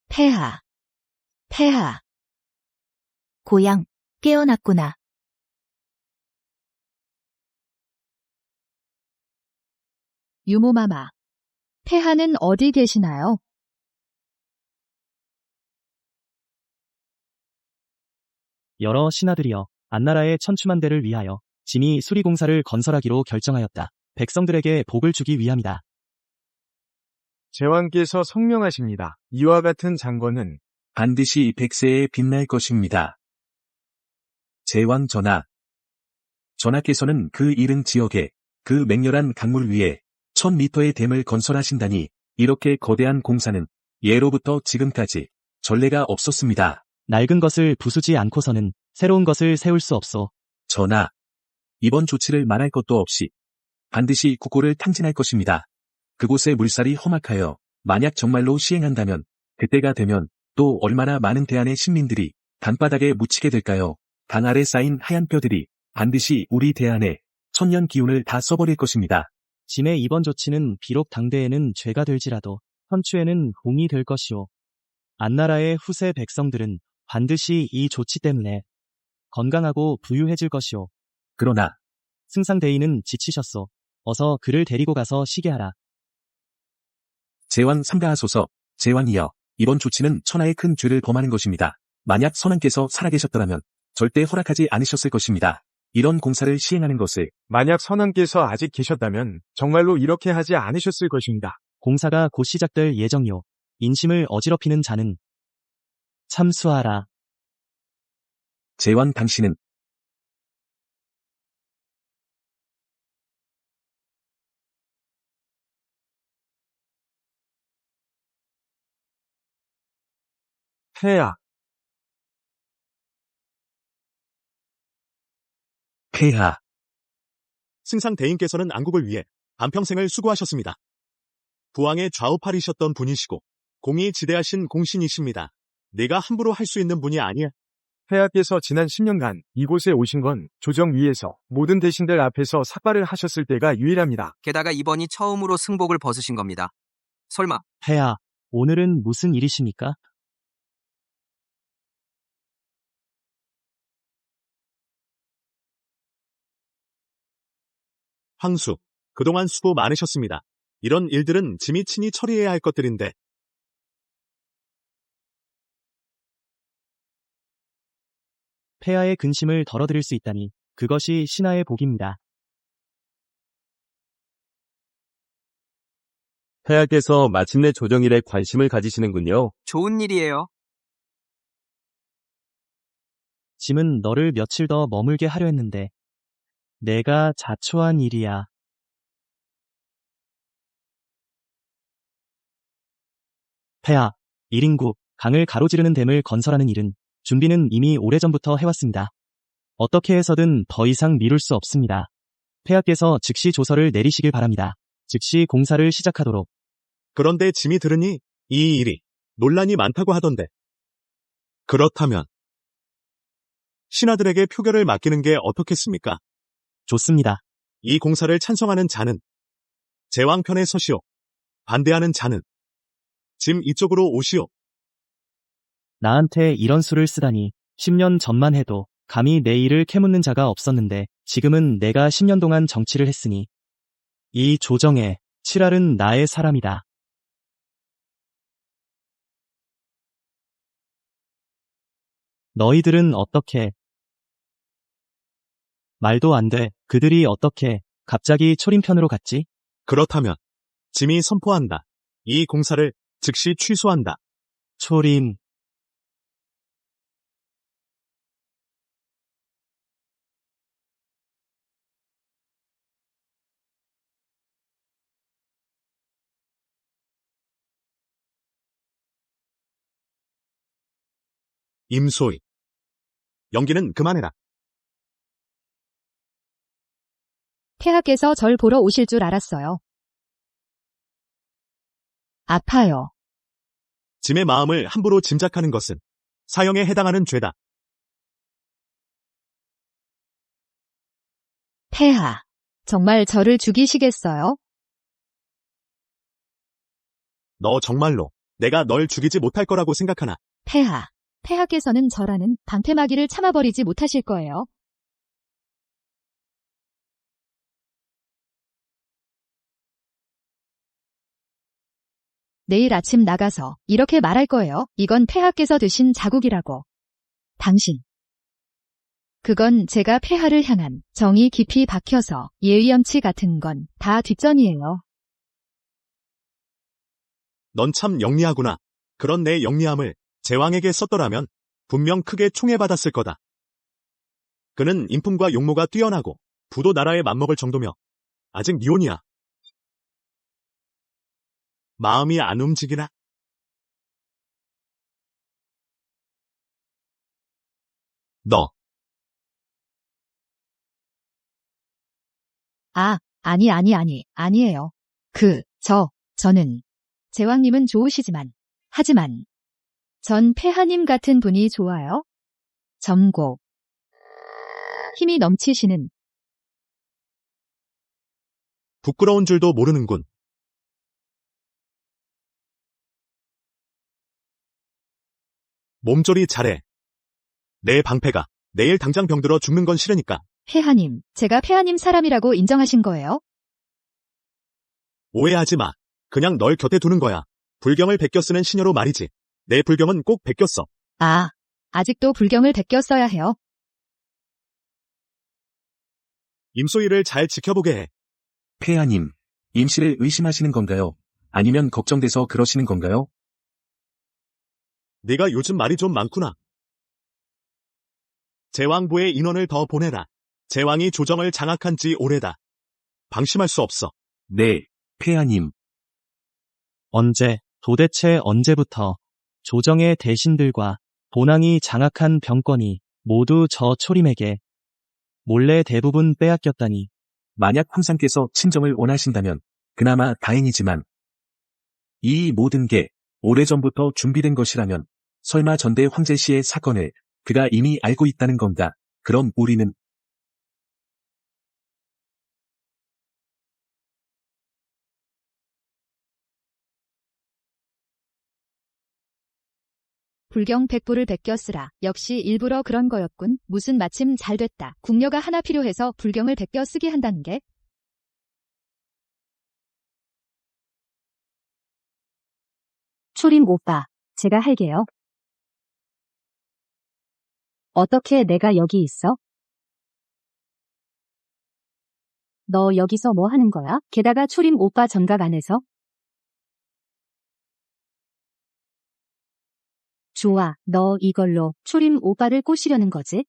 폐하. 폐하. 고양, 깨어났구나. 유모마마, 폐하는 어디 계시나요? 여러 신하들이여 안나라의 천추만대를 위하여 진이 수리공사를 건설하기로 결정하였다. 백성들에게 복을 주기 위함이다. 제왕께서 성명하십니다. 이와 같은 장건은 반드시 백세에 빛날 것입니다. 제왕 전하. 전하께서는 그 이른 지역에 그 맹렬한 강물 위에 1000m의 댐을 건설하신다니 이렇게 거대한 공사는 예로부터 지금까지 전례가 없었습니다. 낡은 것을 부수지 않고서는 새로운 것을 세울 수 없소. 전하, 이번 조치를 말할 것도 없이 반드시 국고를 탕진할 것입니다. 그곳의 물살이 험악하여 만약 정말로 시행한다면 그때가 되면 또 얼마나 많은 대한의 신민들이 강바닥에 묻히게 될까요? 강 아래 쌓인 하얀 뼈들이 반드시 우리 대한의 천년 기운을 다 써버릴 것입니다. 진의 이번 조치는 비록 당대에는 죄가 될지라도 선추에는 공이 될 것이오. 안나라의 후세 백성들은 반드시 이 조치 때문에 건강하고 부유해질 것이오. 그러나 승상대인은 지치셨소. 어서 그를 데리고 가서 쉬게 하라. 제왕 삼가하소서. 제왕이여, 이번 조치는 천하의 큰 죄를 범하는 것입니다. 만약 선왕께서 살아계셨더라면 절대 허락하지 않으셨을 것입니다. 이런 공사를 시행하는 것을 만약 선왕께서 아직 계셨다면 정말로 이렇게 하지 않으셨을 것입니다. 공사가 곧 시작될 예정이오. 인심을 어지럽히는 자는 참수하라. 제왕 당신은 폐하, 폐하. 승상 대인께서는 안국을 위해 반평생을 수고하셨습니다. 부왕의 좌우팔이셨던 분이시고 공이 지대하신 공신이십니다. 내가 함부로 할 수 있는 분이 아니야. 폐하께서 지난 10년간 이곳에 오신 건 조정 위에서 모든 대신들 앞에서 삭발을 하셨을 때가 유일합니다. 게다가 이번이 처음으로 승복을 벗으신 겁니다. 설마 폐하, 오늘은 무슨 일이십니까? 황수, 그동안 수고 많으셨습니다. 이런 일들은 짐이 친히 처리해야 할 것들인데 폐하의 근심을 덜어드릴 수 있다니 그것이 신하의 복입니다. 폐하께서 마침내 조정일에 관심을 가지시는군요. 좋은 일이에요. 짐은 너를 며칠 더 머물게 하려 했는데 내가 자초한 일이야. 폐하, 1인국, 강을 가로지르는 댐을 건설하는 일은 준비는 이미 오래전부터 해왔습니다. 어떻게 해서든 더 이상 미룰 수 없습니다. 폐하께서 즉시 조서를 내리시길 바랍니다. 즉시 공사를 시작하도록. 그런데 짐이 들으니 이 일이 논란이 많다고 하던데. 그렇다면 신하들에게 표결을 맡기는 게 어떻겠습니까? 좋습니다. 이 공사를 찬성하는 자는 제왕 편에 서시오. 반대하는 자는 짐 이쪽으로 오시오. 나한테 이런 수를 쓰다니 10년 전만 해도 감히 내 일을 캐묻는 자가 없었는데 지금은 내가 10년 동안 정치를 했으니 이 조정에 칠할은 나의 사람이다. 너희들은 어떻게? 말도 안 돼. 그들이 어떻게 갑자기 초림편으로 갔지? 그렇다면 짐이 선포한다. 이 공사를 즉시 취소한다. 초림. 임소희. 연기는 그만해라. 폐하께서 절 보러 오실 줄 알았어요. 아파요. 짐의 마음을 함부로 짐작하는 것은 사형에 해당하는 죄다. 폐하, 정말 저를 죽이시겠어요? 너 정말로 내가 널 죽이지 못할 거라고 생각하나? 폐하, 폐하께서는 저라는 방패막이를 참아버리지 못하실 거예요. 내일 아침 나가서 이렇게 말할 거예요. 이건 폐하께서 드신 자국이라고. 당신. 그건 제가 폐하를 향한 정이 깊이 박혀서 예의염치 같은 건 다 뒷전이에요. 넌 참 영리하구나. 그런 내 영리함을 제왕에게 썼더라면 분명 크게 총애받았을 거다. 그는 인품과 용모가 뛰어나고 부도 나라에 맞먹을 정도며 아직 미혼이야. 마음이 안 움직이나? 너. 아니에요. 저는. 제왕님은 좋으시지만, 하지만, 전 폐하님 같은 분이 좋아요. 점고. 힘이 넘치시는. 부끄러운 줄도 모르는군. 몸조리 잘해. 내 방패가 내일 당장 병들어 죽는 건 싫으니까. 폐하님, 제가 폐하님 사람이라고 인정하신 거예요? 오해하지 마. 그냥 널 곁에 두는 거야. 불경을 베껴 쓰는 시녀로 말이지. 내 불경은 꼭 베껴 써. 아직도 불경을 베껴 써야 해요. 임소희를 잘 지켜보게 해. 폐하님, 임씨를 의심하시는 건가요? 아니면 걱정돼서 그러시는 건가요? 네가 요즘 말이 좀 많구나. 제왕부에 인원을 더 보내라. 제왕이 조정을 장악한 지 오래다. 방심할 수 없어. 네, 폐하님. 도대체 언제부터 조정의 대신들과 본왕이 장악한 병권이 모두 저 초림에게 몰래 대부분 빼앗겼다니. 만약 황상께서 친정을 원하신다면 그나마 다행이지만 이 모든 게 오래전부터 준비된 것이라면 설마 전대 황제 씨의 사건을 그가 이미 알고 있다는 건가? 그럼 우리는 불경 100부를 베껴 쓰라. 역시 일부러 그런 거였군. 무슨 마침 잘 됐다. 궁녀가 하나 필요해서 불경을 베껴 쓰게 한다는 게. 초림 오빠, 제가 할게요. 어떻게 내가 여기 있어? 너 여기서 뭐 하는 거야? 게다가 초림 오빠 전각 안에서? 좋아, 너 이걸로 초림 오빠를 꼬시려는 거지?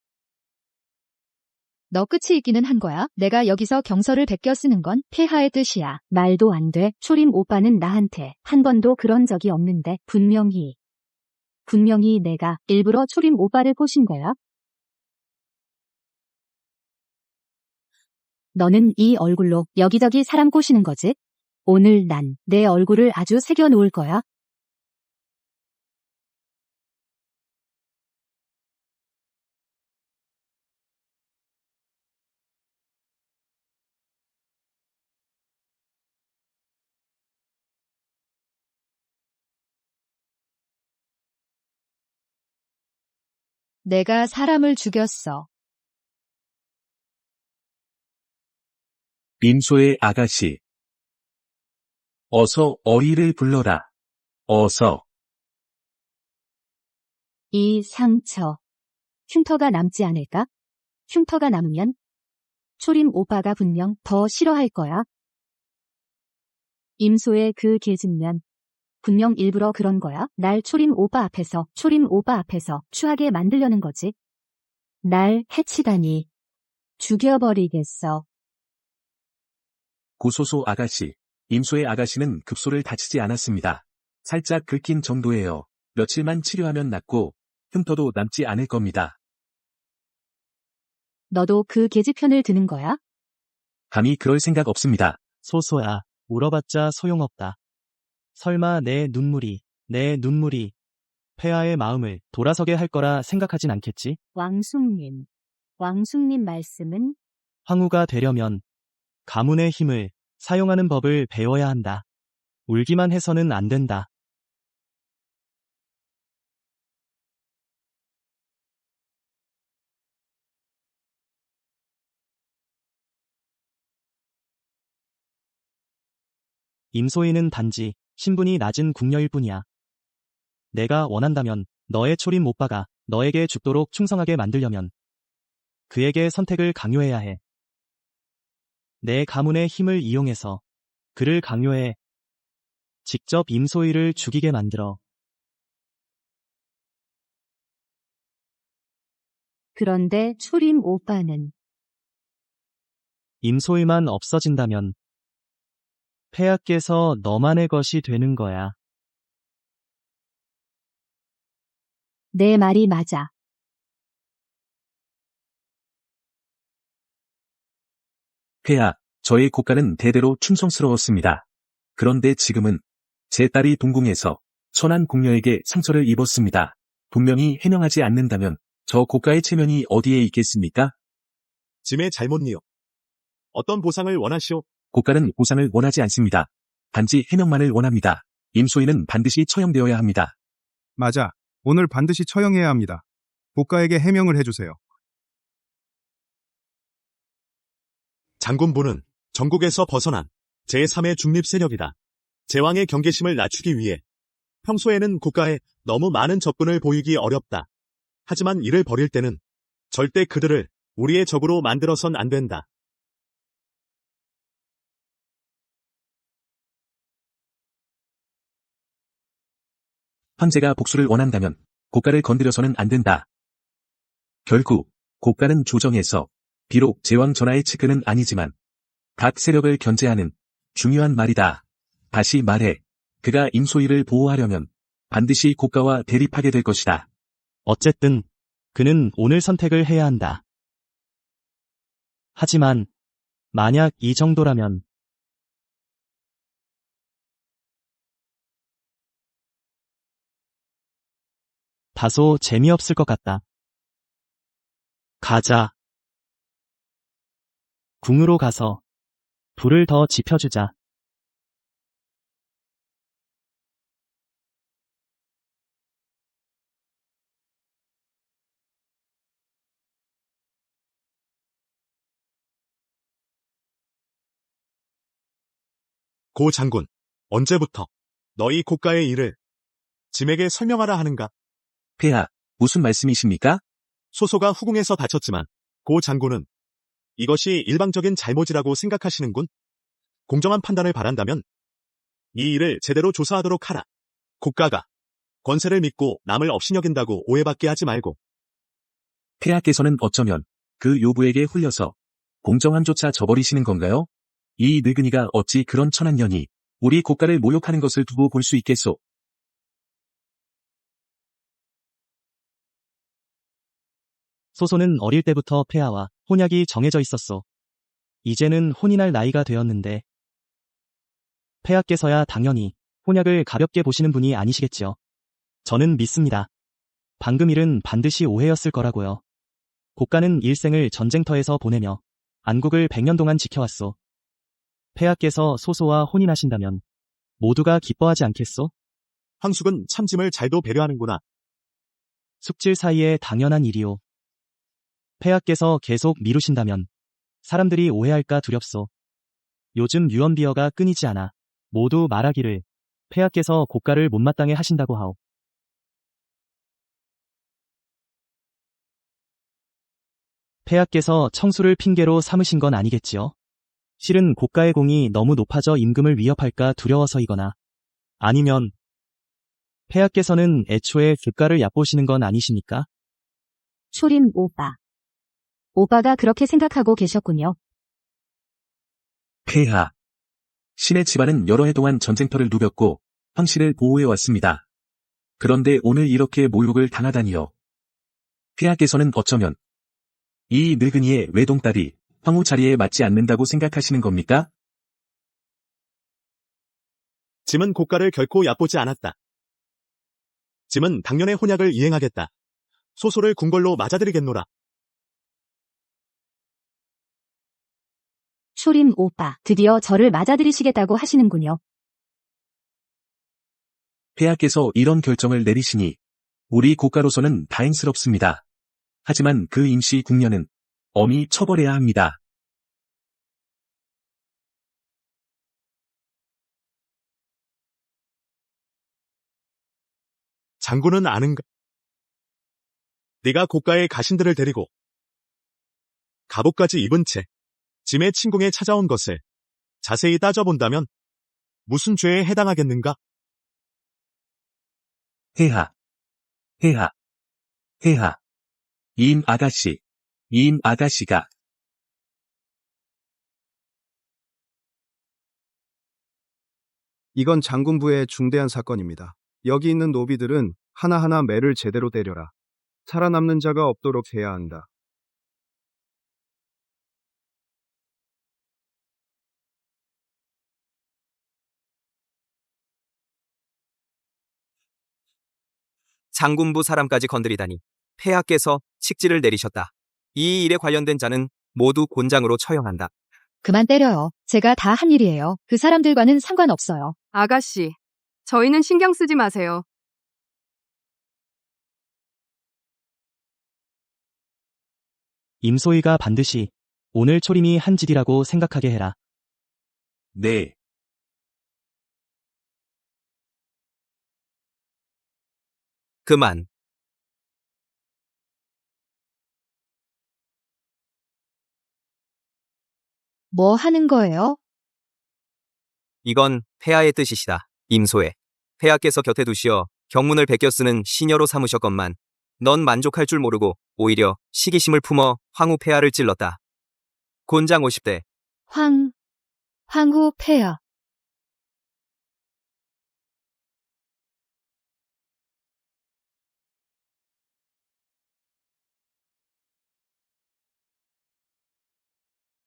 너 끝이 있기는 한 거야. 내가 여기서 경서를 베껴 쓰는 건 폐하의 뜻이야. 말도 안 돼. 초림 오빠는 나한테 한 번도 그런 적이 없는데 분명히 내가 일부러 초림 오빠를 꼬신 거야. 너는 이 얼굴로 여기저기 사람 꼬시는 거지? 오늘 난 내 얼굴을 아주 새겨 놓을 거야. 내가 사람을 죽였어. 임소의 아가씨. 어서 어리를 불러라. 어서. 이 상처. 흉터가 남지 않을까? 흉터가 남으면 초림 오빠가 분명 더 싫어할 거야. 임소의 그 계집년. 분명 일부러 그런 거야. 날 초림 오빠 앞에서 추하게 만들려는 거지. 날 해치다니. 죽여버리겠어. 고소소 아가씨. 임소의 아가씨는 급소를 다치지 않았습니다. 살짝 긁힌 정도예요. 며칠만 치료하면 낫고 흉터도 남지 않을 겁니다. 너도 그 계집편을 드는 거야? 감히 그럴 생각 없습니다. 소소야, 울어봤자 소용없다. 설마 내 눈물이 폐하의 마음을 돌아서게 할 거라 생각하진 않겠지? 왕숙님 말씀은? 황후가 되려면 가문의 힘을 사용하는 법을 배워야 한다. 울기만 해서는 안 된다. 임소희는 단지 신분이 낮은 궁녀일 뿐이야. 내가 원한다면 너의 초림 오빠가 너에게 죽도록 충성하게 만들려면 그에게 선택을 강요해야 해. 내 가문의 힘을 이용해서 그를 강요해 직접 임소희를 죽이게 만들어. 그런데 초림 오빠는 임소희만 없어진다면 폐하께서 너만의 것이 되는 거야. 내 말이 맞아. 폐하, 저의 고가는 대대로 충성스러웠습니다. 그런데 지금은 제 딸이 동궁에서 천한 궁녀에게 상처를 입었습니다. 분명히 해명하지 않는다면 저 고가의 체면이 어디에 있겠습니까? 짐의 잘못이요. 어떤 보상을 원하시오? 고가는 보상을 원하지 않습니다. 단지 해명만을 원합니다. 임소희는 반드시 처형되어야 합니다. 맞아. 오늘 반드시 처형해야 합니다. 고가에게 해명을 해주세요. 장군부는 전국에서 벗어난 제3의 중립 세력이다. 제왕의 경계심을 낮추기 위해 평소에는 국가에 너무 많은 적군을 보이기 어렵다. 하지만 이를 벌일 때는 절대 그들을 우리의 적으로 만들어선 안 된다. 황제가 복수를 원한다면 고가를 건드려서는 안 된다. 결국 고가는 조정에서 비록 제왕 전하의 측근은 아니지만 각 세력을 견제하는 중요한 말이다. 다시 말해 그가 임소희를 보호하려면 반드시 고가와 대립하게 될 것이다. 어쨌든 그는 오늘 선택을 해야 한다. 하지만 만약 이 정도라면 다소 재미없을 것 같다. 가자. 궁으로 가서 불을 더 지펴주자. 고 장군, 언제부터 너희 국가의 일을 짐에게 설명하라 하는가? 폐하, 무슨 말씀이십니까? 소소가 후궁에서 다쳤지만 고 장군은 이것이 일방적인 잘못이라고 생각하시는군. 공정한 판단을 바란다면 이 일을 제대로 조사하도록 하라. 국가가 권세를 믿고 남을 업신여긴다고 오해받게 하지 말고. 폐하께서는 어쩌면 그 요부에게 홀려서 공정함조차 저버리시는 건가요? 이 늙은이가 어찌 그런 천한 년이 우리 고가를 모욕하는 것을 두고 볼 수 있겠소? 소소는 어릴 때부터 폐하와 혼약이 정해져 있었소. 이제는 혼인할 나이가 되었는데 폐하께서야 당연히 혼약을 가볍게 보시는 분이 아니시겠지요. 저는 믿습니다. 방금 일은 반드시 오해였을 거라고요. 고가는 일생을 전쟁터에서 보내며 안국을 100년 동안 지켜왔소. 폐하께서 소소와 혼인하신다면 모두가 기뻐하지 않겠소? 황숙은 참짐을 잘도 배려하는구나. 숙질 사이에 당연한 일이오. 폐하께서 계속 미루신다면 사람들이 오해할까 두렵소. 요즘 유언비어가 끊이지 않아 모두 말하기를 폐하께서 고가를 못마땅해 하신다고 하오. 폐하께서 청수를 핑계로 삼으신 건 아니겠지요? 실은 고가의 공이 너무 높아져 임금을 위협할까 두려워서이거나 아니면 폐하께서는 애초에 고가를 얕보시는 건 아니십니까? 초림 오빠. 오빠가 그렇게 생각하고 계셨군요. 폐하. 신의 집안은 여러 해 동안 전쟁터를 누볐고 황실을 보호해왔습니다. 그런데 오늘 이렇게 모욕을 당하다니요. 폐하께서는 어쩌면 이 늙은이의 외동딸이 황후 자리에 맞지 않는다고 생각하시는 겁니까? 짐은 고가를 결코 얕보지 않았다. 짐은 당년의 혼약을 이행하겠다. 소소를 궁궐로 맞아들이겠노라. 초림 오빠, 드디어 저를 맞아들이시겠다고 하시는군요. 폐하께서 이런 결정을 내리시니 우리 고가로서는 다행스럽습니다. 하지만 그 임시 궁녀는 엄히 처벌해야 합니다. 장군은 아는가? 네가 고가의 가신들을 데리고 갑옷까지 입은 채 짐의 침궁에 찾아온 것을 자세히 따져본다면 무슨 죄에 해당하겠는가? 폐하. 임 아가씨가 이건 장군부의 중대한 사건입니다. 여기 있는 노비들은 하나하나 매를 제대로 때려라. 살아남는 자가 없도록 해야 한다. 장군부 사람까지 건드리다니 폐하께서 식지를 내리셨다. 이 일에 관련된 자는 모두 곤장으로 처형한다. 그만 때려요. 제가 다 한 일이에요. 그 사람들과는 상관없어요. 아가씨, 저희는 신경 쓰지 마세요. 임소희가 반드시 오늘 초림이 한 짓이라고 생각하게 해라. 네. 그만. 뭐 하는 거예요? 이건 폐하의 뜻이시다. 임소혜. 폐하께서 곁에 두시어 경문을 베껴 쓰는 시녀로 삼으셨건만 넌 만족할 줄 모르고 오히려 시기심을 품어 황후 폐하를 찔렀다. 곤장 50대. 황후 폐하.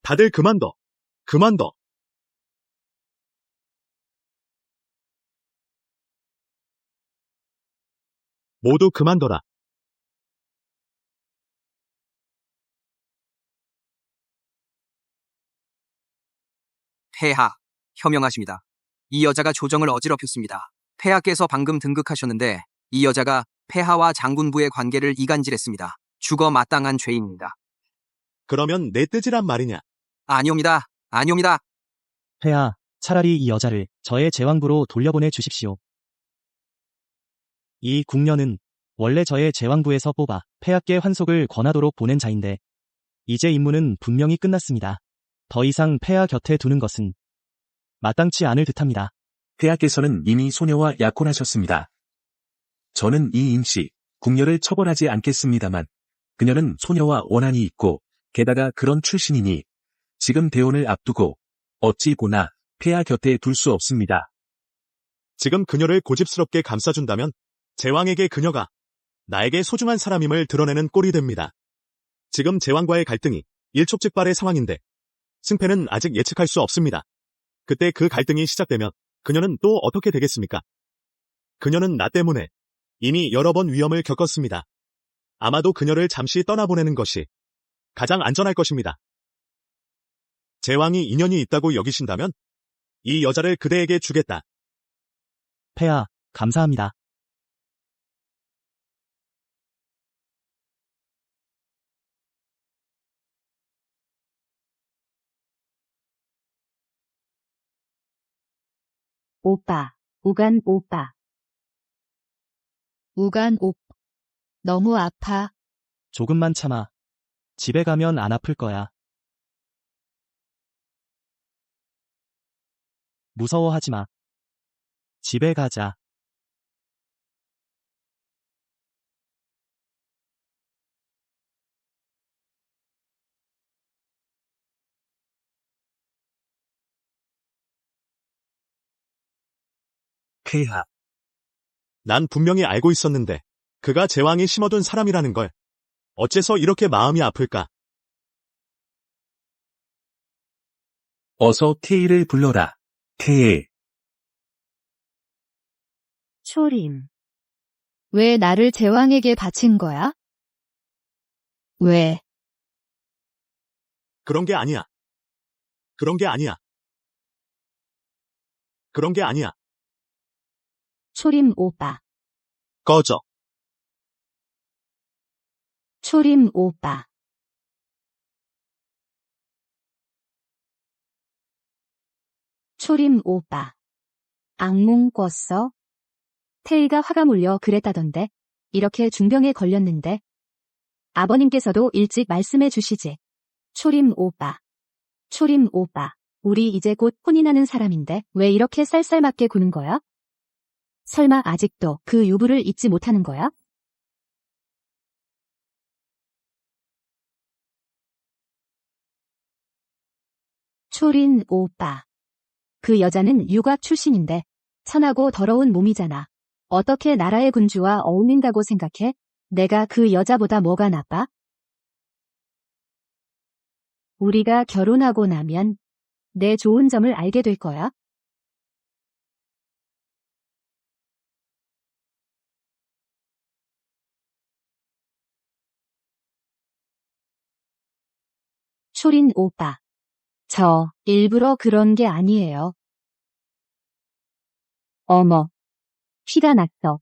다들 그만둬. 모두 그만둬라. 폐하, 현명하십니다. 이 여자가 조정을 어지럽혔습니다. 폐하께서 방금 등극하셨는데 이 여자가 폐하와 장군부의 관계를 이간질했습니다. 죽어 마땅한 죄입니다. 그러면 내 뜨지란 말이냐? 아니옵니다. 폐하, 차라리 이 여자를 저의 제왕부로 돌려보내 주십시오. 이 궁녀는 원래 저의 제왕부에서 뽑아 폐하께 환속을 권하도록 보낸 자인데 이제 임무는 분명히 끝났습니다. 더 이상 폐하 곁에 두는 것은 마땅치 않을 듯합니다. 폐하께서는 이미 소녀와 약혼하셨습니다. 저는 이 임씨, 궁녀를 처벌하지 않겠습니다만 그녀는 소녀와 원한이 있고 게다가 그런 출신이니 지금 대혼을 앞두고 어찌 보나 폐하 곁에 둘 수 없습니다. 지금 그녀를 고집스럽게 감싸준다면 제왕에게 그녀가 나에게 소중한 사람임을 드러내는 꼴이 됩니다. 지금 제왕과의 갈등이 일촉즉발의 상황인데 승패는 아직 예측할 수 없습니다. 그때 그 갈등이 시작되면 그녀는 또 어떻게 되겠습니까? 그녀는 나 때문에 이미 여러 번 위험을 겪었습니다. 아마도 그녀를 잠시 떠나보내는 것이 가장 안전할 것입니다. 제왕이 인연이 있다고 여기신다면 이 여자를 그대에게 주겠다. 폐하, 감사합니다. 오빠, 우간 오빠. 우간 너무 아파. 조금만 참아. 집에 가면 안 아플 거야. 무서워하지 마. 집에 가자. 폐하, 난 분명히 알고 있었는데 그가 제왕이 심어둔 사람이라는 걸 어째서 이렇게 마음이 아플까? 어서 태희를 불러라. 태희. 초림. 왜 나를 제왕에게 바친 거야? 왜? 그런 게 아니야. 그런 게 아니야. 그런 게 아니야. 초림 오빠. 꺼져. 초림 오빠. 초림 오빠. 악몽 꿨어? 태희가 화가 몰려 그랬다던데. 이렇게 중병에 걸렸는데. 아버님께서도 일찍 말씀해 주시지. 초림 오빠. 초림 오빠. 우리 이제 곧 혼인하는 사람인데 왜 이렇게 쌀쌀맞게 구는 거야? 설마 아직도 그 유부를 잊지 못하는 거야? 초린 오빠. 그 여자는 유곽 출신인데 천하고 더러운 몸이잖아. 어떻게 나라의 군주와 어울린다고 생각해? 내가 그 여자보다 뭐가 나빠? 우리가 결혼하고 나면 내 좋은 점을 알게 될 거야. 초린 오빠. 저 일부러 그런 게 아니에요. 어머. 피가 났어.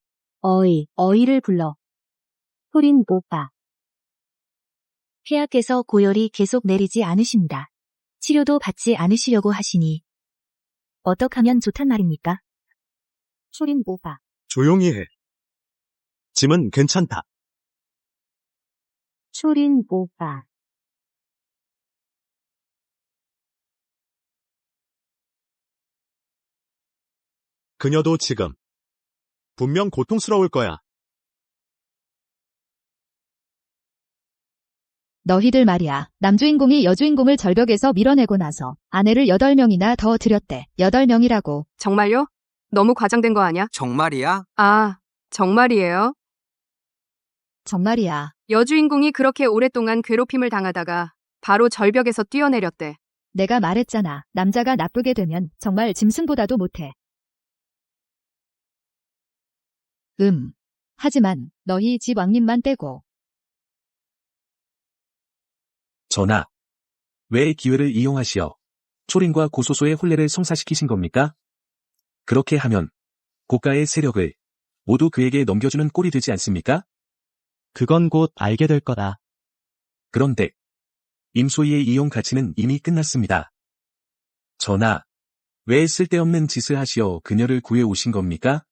어이를 불러. 초린 오빠. 폐하께서 고열이 계속 내리지 않으십니다. 치료도 받지 않으시려고 하시니 어떻게 하면 좋단 말입니까? 초린 오빠. 조용히 해. 짐은 괜찮다. 초린 오빠. 그녀도 지금 분명 고통스러울 거야. 너희들 말이야. 남주인공이 여주인공을 절벽에서 밀어내고 나서 아내를 8명이나 더 들였대. 8명이라고. 정말요? 너무 과장된 거 아냐? 정말이야? 아, 정말이에요? 정말이야. 여주인공이 그렇게 오랫동안 괴롭힘을 당하다가 바로 절벽에서 뛰어내렸대. 내가 말했잖아. 남자가 나쁘게 되면 정말 짐승보다도 못해. 하지만 너희 집 왕님만 떼고. 전하. 왜 기회를 이용하시어 초림과 고소소의 혼례를 성사시키신 겁니까? 그렇게 하면 고가의 세력을 모두 그에게 넘겨주는 꼴이 되지 않습니까? 그건 곧 알게 될 거다. 그런데 임소희의 이용 가치는 이미 끝났습니다. 전하, 왜 쓸데없는 짓을 하시어 그녀를 구해 오신 겁니까?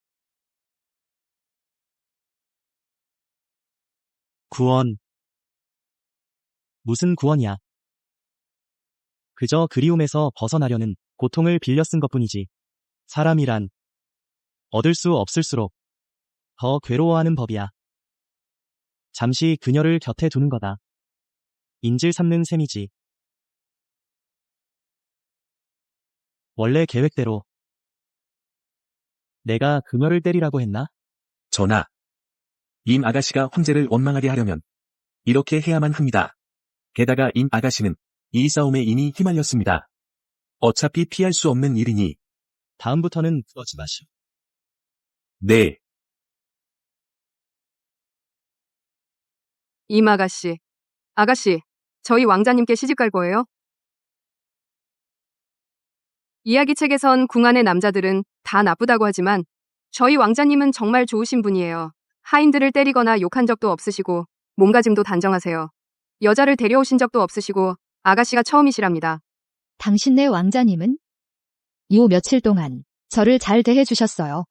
구원. 무슨 구원이야. 그저 그리움에서 벗어나려는 고통을 빌려 쓴 것뿐이지. 사람이란 얻을 수 없을수록 더 괴로워하는 법이야. 잠시 그녀를 곁에 두는 거다. 인질 삼는 셈이지. 원래 계획대로 내가 그녀를 때리라고 했나? 전하. 임 아가씨가 황제를 원망하게 하려면 이렇게 해야만 합니다. 게다가 임 아가씨는 이 싸움에 이미 휘말렸습니다. 어차피 피할 수 없는 일이니. 다음부터는 그러지 마시오. 네. 임 아가씨. 아가씨, 저희 왕자님께 시집갈 거예요? 이야기책에선 궁 안의 남자들은 다 나쁘다고 하지만 저희 왕자님은 정말 좋으신 분이에요. 하인들을 때리거나 욕한 적도 없으시고 몸가짐도 단정하세요. 여자를 데려오신 적도 없으시고 아가씨가 처음이시랍니다. 당신네 왕자님은 요 며칠 동안 저를 잘 대해주셨어요.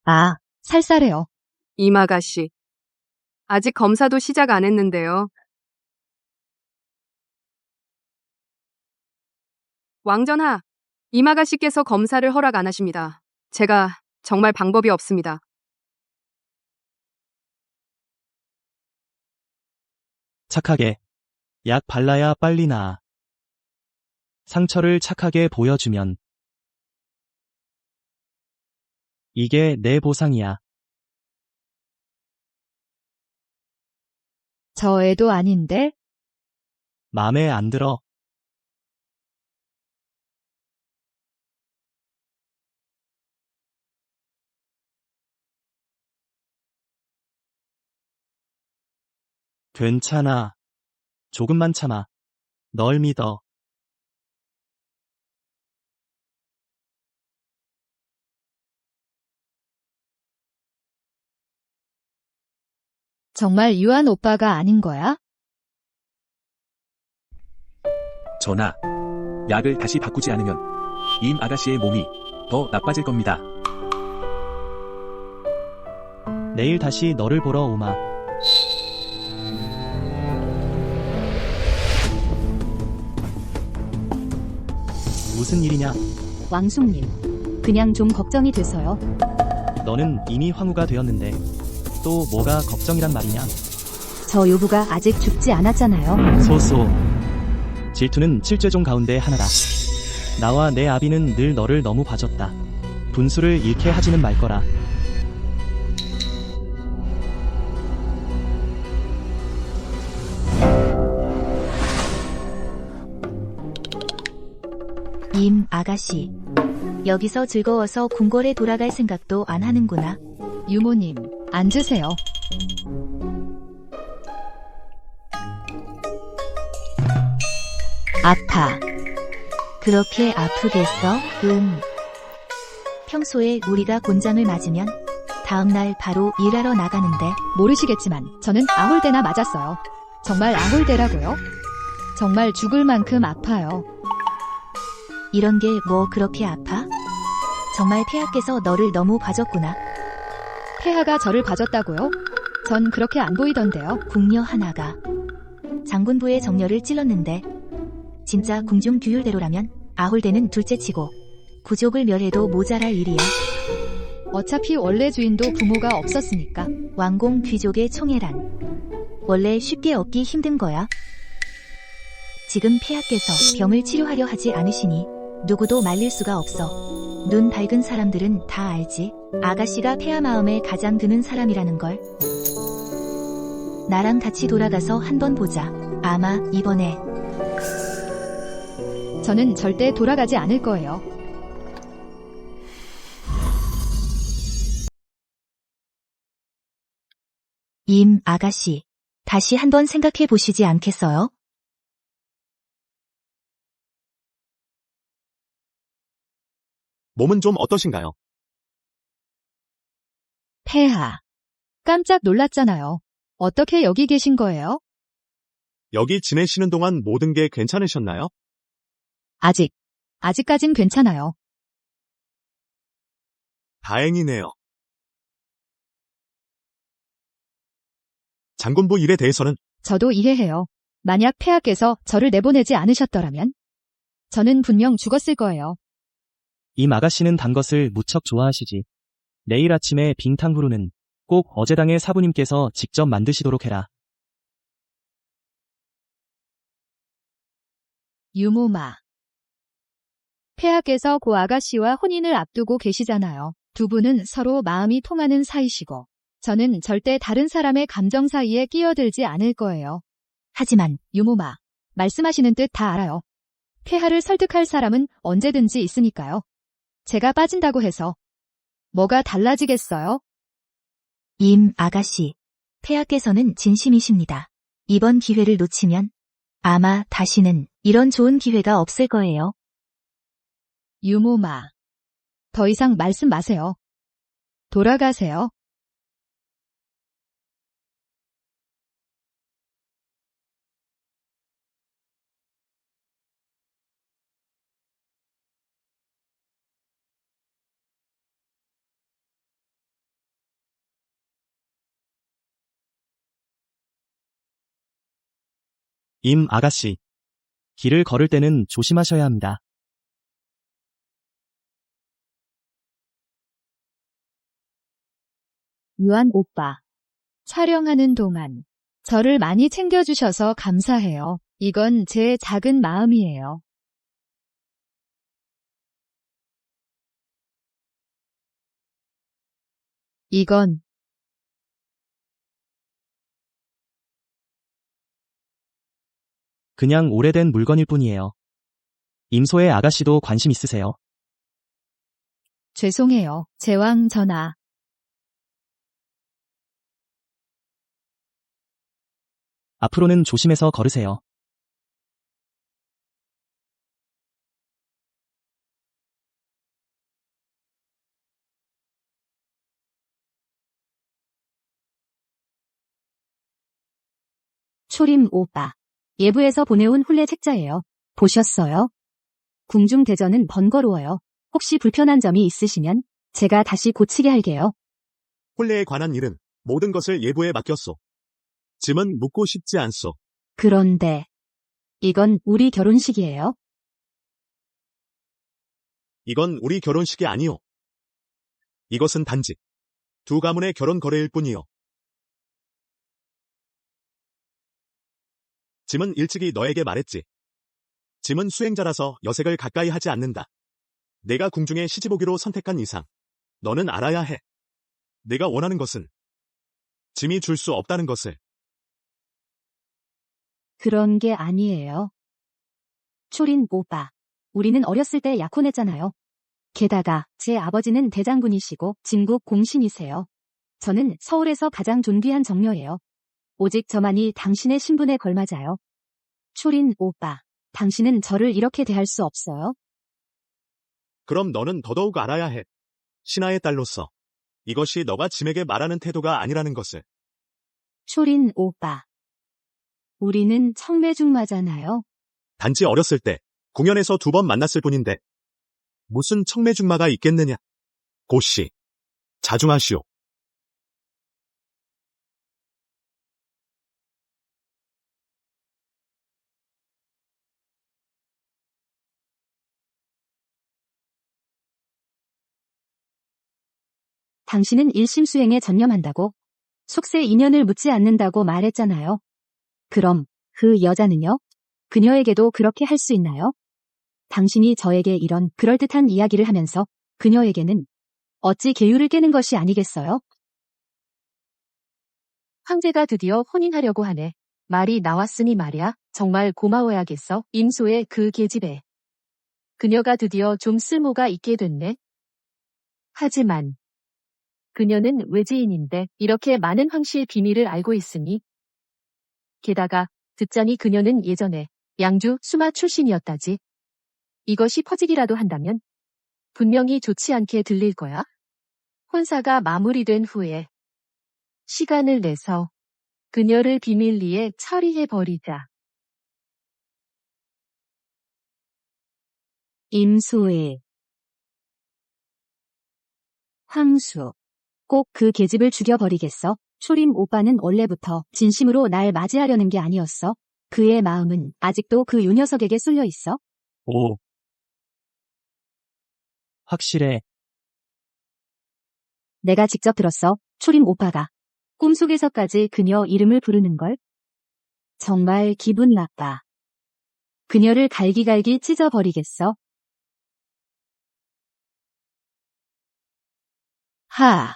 아, 쌀쌀해요. 임 아가씨. 아직 검사도 시작 안 했는데요. 왕전하, 임 아가씨께서 검사를 허락 안 하십니다. 제가 정말 방법이 없습니다. 착하게. 약 발라야 빨리 나아. 상처를 착하게 보여주면 이게 내 보상이야. 저 애도 아닌데? 맘에 안 들어. 괜찮아. 조금만 참아. 널 믿어. 정말 유한 오빠가 아닌 거야? 전하. 약을 다시 바꾸지 않으면 임 아가씨의 몸이 더 나빠질 겁니다. 내일 다시 너를 보러 오마. 무슨 일이냐? 왕숙님, 그냥 좀 걱정이 돼서요. 너는 이미 황후가 되었는데 또 뭐가 걱정이란 말이냐? 저 요부가 아직 죽지 않았잖아요. 소소. 질투는 칠죄종 가운데 하나다. 나와 내 아비는 늘 너를 너무 봐줬다. 분수를 잃게 하지는 말거라. 임 아가씨. 여기서 즐거워서 궁궐에 돌아갈 생각도 안 하는구나. 유모님, 앉으세요. 아파. 그렇게 아프겠어? 평소에 우리가 곤장을 맞으면 다음날 바로 일하러 나가는데. 모르시겠지만 저는 아홀대나 맞았어요. 정말 아홀대라고요? 정말 죽을 만큼 아파요. 이런 게 뭐 그렇게 아파? 정말 폐하께서 너를 너무 봐줬구나. 폐하가 저를 봐줬다고요? 전 그렇게 안 보이던데요. 궁녀 하나가 장군부의 정녀를 찔렀는데 진짜 궁중 규율대로라면 아홀대는 둘째치고 구족을 멸해도 모자랄 일이야. 어차피 원래 주인도 부모가 없었으니까. 왕공 귀족의 총애란 원래 쉽게 얻기 힘든 거야. 지금 폐하께서 병을 치료하려 하지 않으시니 누구도 말릴 수가 없어. 눈 밝은 사람들은 다 알지. 아가씨가 폐하 마음에 가장 드는 사람이라는 걸. 나랑 같이 돌아가서 한번 보자. 아마 이번에. 저는 절대 돌아가지 않을 거예요. 임 아가씨, 다시 한번 생각해 보시지 않겠어요? 몸은 좀 어떠신가요? 폐하. 깜짝 놀랐잖아요. 어떻게 여기 계신 거예요? 여기 지내시는 동안 모든 게 괜찮으셨나요? 아직까진 괜찮아요. 다행이네요. 장군부 일에 대해서는 저도 이해해요. 만약 폐하께서 저를 내보내지 않으셨더라면 저는 분명 죽었을 거예요. 임 아가씨는 단 것을 무척 좋아하시지. 내일 아침에 빙탕후루는 꼭 어제당의 사부님께서 직접 만드시도록 해라. 유무마. 폐하께서 고 아가씨와 혼인을 앞두고 계시잖아요. 두 분은 서로 마음이 통하는 사이시고 저는 절대 다른 사람의 감정 사이에 끼어들지 않을 거예요. 하지만 유무마, 말씀하시는 뜻 다 알아요. 폐하를 설득할 사람은 언제든지 있으니까요. 제가 빠진다고 해서 뭐가 달라지겠어요? 임 아가씨, 폐하께서는 진심이십니다. 이번 기회를 놓치면 아마 다시는 이런 좋은 기회가 없을 거예요. 유무마, 더 이상 말씀 마세요. 돌아가세요. 임 아가씨. 길을 걸을 때는 조심하셔야 합니다. 유한 오빠. 촬영하는 동안 저를 많이 챙겨주셔서 감사해요. 이건 제 작은 마음이에요. 이건 그냥 오래된 물건일 뿐이에요. 임소의 아가씨도 관심 있으세요? 죄송해요. 제왕 전하. 앞으로는 조심해서 걸으세요. 초림 오빠. 예부에서 보내온 혼례 책자예요. 보셨어요? 궁중대전은 번거로워요. 혹시 불편한 점이 있으시면 제가 다시 고치게 할게요. 혼례에 관한 일은 모든 것을 예부에 맡겼소. 짐은 묻고 싶지 않소. 그런데 이건 우리 결혼식이에요. 이건 우리 결혼식이 아니오. 이것은 단지 두 가문의 결혼 거래일 뿐이오. 짐은 일찍이 너에게 말했지. 짐은 수행자라서 여색을 가까이 하지 않는다. 내가 궁중에 시집오기로 선택한 이상 너는 알아야 해. 내가 원하는 것은 짐이 줄 수 없다는 것을. 그런 게 아니에요. 초린 오빠. 우리는 어렸을 때 약혼했잖아요. 게다가 제 아버지는 대장군이시고 진국 공신이세요. 저는 서울에서 가장 존귀한 정녀예요. 오직 저만이 당신의 신분에 걸맞아요. 초린 오빠. 당신은 저를 이렇게 대할 수 없어요. 그럼 너는 더더욱 알아야 해. 신하의 딸로서 이것이 너가 짐에게 말하는 태도가 아니라는 것을. 초린 오빠. 우리는 청매중마잖아요. 단지 어렸을 때 궁연에서 2번 만났을 뿐인데 무슨 청매중마가 있겠느냐. 고씨, 자중하시오. 당신은 1심 수행에 전념한다고 속세 인연을 묻지 않는다고 말했잖아요. 그럼 그 여자는요? 그녀에게도 그렇게 할 수 있나요? 당신이 저에게 이런 그럴듯한 이야기를 하면서 그녀에게는 어찌 계율을 깨는 것이 아니겠어요? 황제가 드디어 혼인하려고 하네. 말이 나왔으니 말이야. 정말 고마워야겠어. 임소의 그 계집애. 그녀가 드디어 좀 쓸모가 있게 됐네. 하지만 그녀는 외지인인데 이렇게 많은 황씨의 비밀을 알고 있으니 게다가 듣자니 그녀는 예전에 양주 수마 출신이었다지. 이것이 퍼지기라도 한다면 분명히 좋지 않게 들릴 거야. 혼사가 마무리된 후에 시간을 내서 그녀를 비밀리에 처리해버리자. 임소의 황수. 꼭 그 계집을 죽여버리겠어? 초림 오빠는 원래부터 진심으로 날 맞이하려는 게 아니었어. 그의 마음은 아직도 그 유 녀석에게 쏠려 있어. 오. 확실해. 내가 직접 들었어. 초림 오빠가. 꿈속에서까지 그녀 이름을 부르는걸. 정말 기분 나빠. 그녀를 갈기갈기 찢어버리겠어. 하.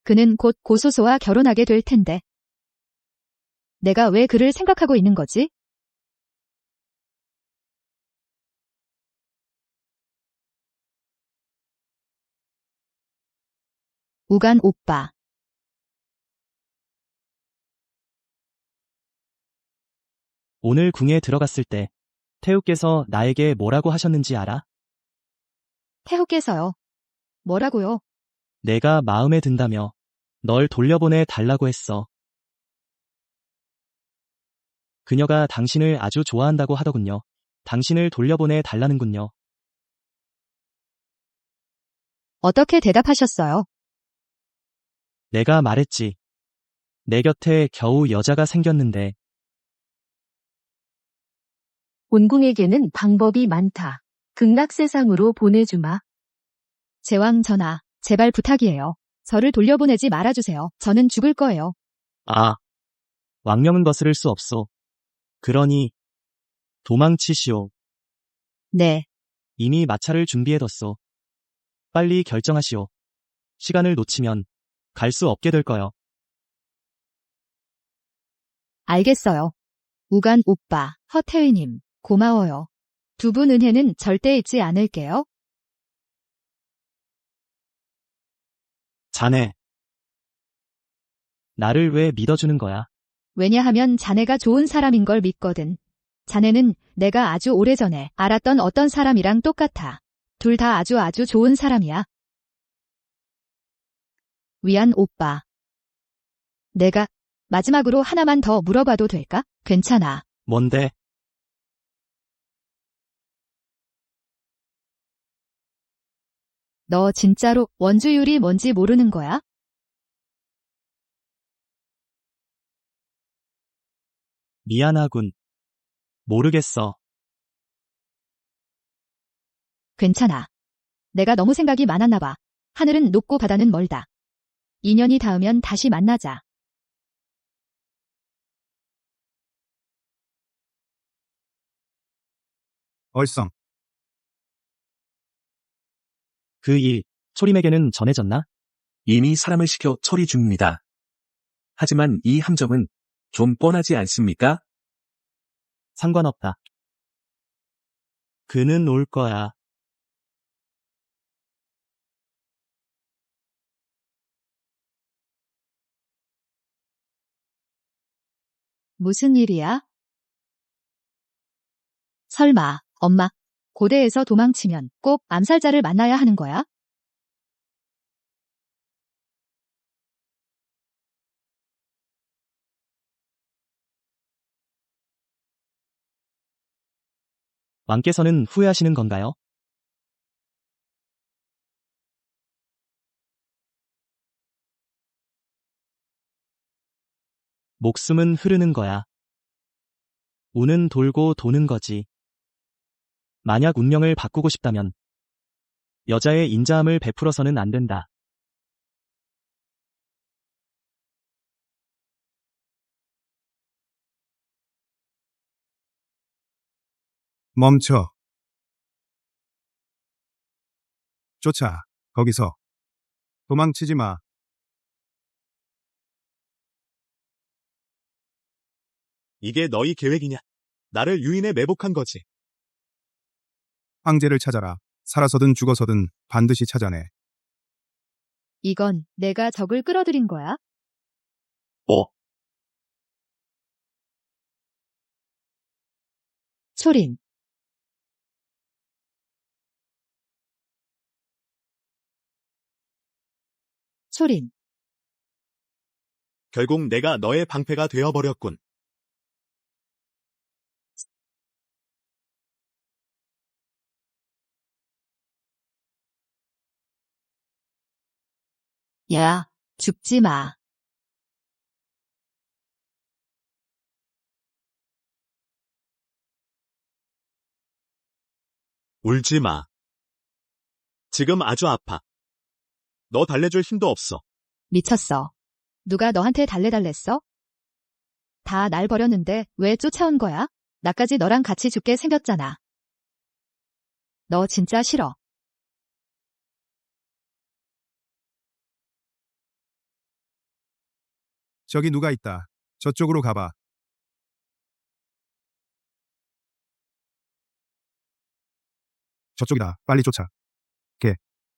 그는 곧 고소소와 결혼하게 될 텐데. 내가 왜 그를 생각하고 있는 거지? 우간 오빠. 오늘 궁에 들어갔을 때 태우께서 나에게 뭐라고 하셨는지 알아? 태호께서요. 뭐라고요? 내가 마음에 든다며 널 돌려보내 달라고 했어. 그녀가 당신을 아주 좋아한다고 하더군요. 당신을 돌려보내 달라는군요. 어떻게 대답하셨어요? 내가 말했지. 내 곁에 겨우 여자가 생겼는데 온궁에게는 방법이 많다. 극락세상으로 보내주마. 제왕 전하, 제발 부탁이에요. 저를 돌려보내지 말아주세요. 저는 죽을 거예요. 아, 왕명은 거스를 수 없소. 그러니 도망치시오. 네. 이미 마차를 준비해뒀소. 빨리 결정하시오. 시간을 놓치면 갈 수 없게 될 거요. 알겠어요. 우간 오빠, 허태위님, 고마워요. 두 분 은혜는 절대 잊지 않을게요. 자네. 나를 왜 믿어주는 거야? 왜냐하면 자네가 좋은 사람인 걸 믿거든. 자네는 내가 아주 오래전에 알았던 어떤 사람이랑 똑같아. 둘 다 아주 좋은 사람이야. 위안 오빠. 내가 마지막으로 하나만 더 물어봐도 될까? 괜찮아. 뭔데? 너 진짜로 원주율이 뭔지 모르는 거야? 미안하군. 모르겠어. 괜찮아. 내가 너무 생각이 많았나 봐. 하늘은 높고 바다는 멀다. 인연이 닿으면 다시 만나자. 얼성. 그 일, 초림에게는 전해졌나? 이미 사람을 시켜 처리 중입니다. 하지만 이 함정은 좀 뻔하지 않습니까? 상관없다. 그는 올 거야. 무슨 일이야? 설마, 엄마, 고대에서 도망치면 꼭 암살자를 만나야 하는 거야? 왕께서는 후회하시는 건가요? 목숨은 흐르는 거야. 운은 돌고 도는 거지. 만약 운명을 바꾸고 싶다면 여자의 인자함을 베풀어서는 안 된다. 멈춰. 쫓아. 거기서. 도망치지 마. 이게 너희 계획이냐? 나를 유인에 매복한 거지. 황제를 찾아라. 살아서든 죽어서든 반드시 찾아내. 이건 내가 적을 끌어들인 거야? 초림. 초림. 결국 내가 너의 방패가 되어버렸군. 야, 죽지 마. 울지 마. 지금 아주 아파. 너 달래줄 힘도 없어. 미쳤어. 누가 너한테 달래달랬어? 다 날 버렸는데 왜 쫓아온 거야? 나까지 너랑 같이 죽게 생겼잖아. 너 진짜 싫어. 저기 누가 있다. 저쪽으로 가봐. 저쪽이다. 빨리 쫓아.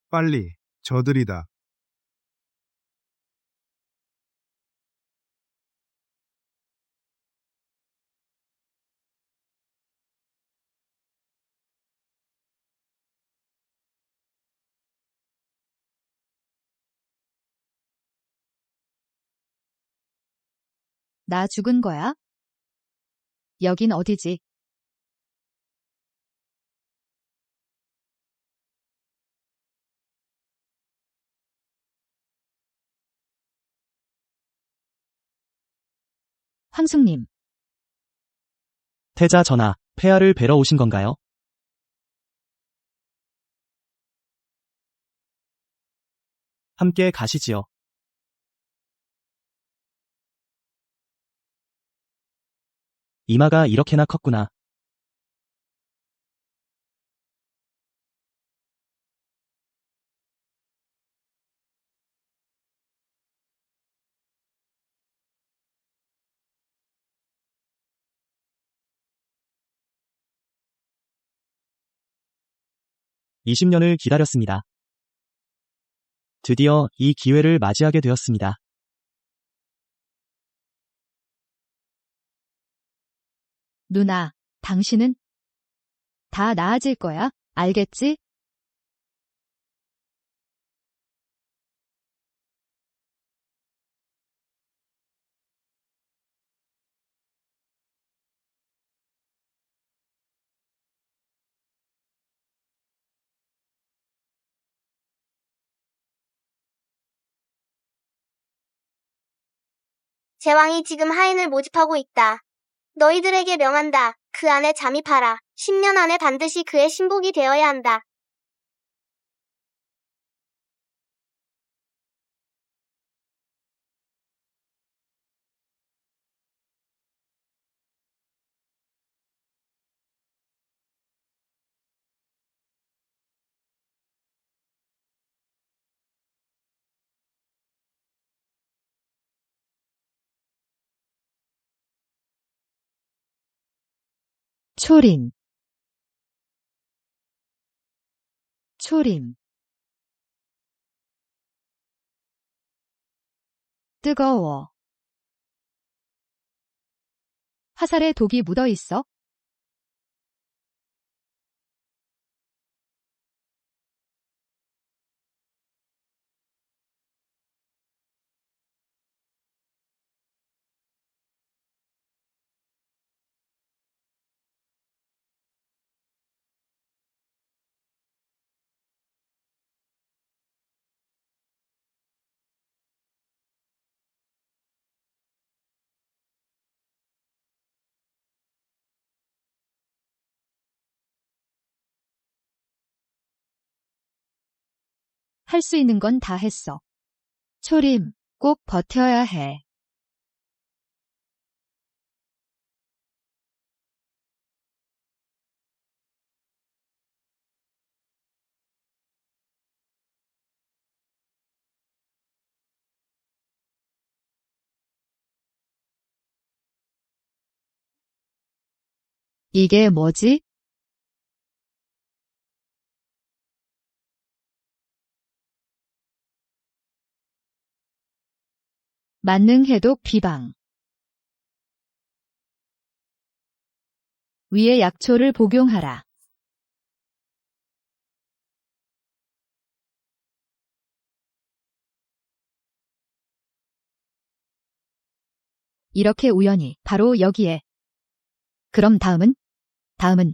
빨리. 저들이다. 나 죽은 거야? 여긴 어디지? 황숙님, 태자 전하, 폐하를 뵈러 오신 건가요? 함께 가시지요. 이마가 이렇게나 컸구나. (20년을) 기다렸습니다. 드디어 이 기회를 맞이하게 되었습니다. 누나, 당신은 다 나아질 거야. 알겠지? 제왕이 지금 하인을 모집하고 있다. 너희들에게 명한다. 그 안에 잠입하라. 10년 안에 반드시 그의 신복이 되어야 한다. 초림. 초림. 뜨거워. 화살에 독이 묻어 있어? 할 수 있는 건 다 했어. 초림, 꼭 버텨야 해. 이게 뭐지? 만능 해독 비방. 위에 약초를 복용하라. 이렇게 우연히 바로 여기에. 그럼 다음은? 다음은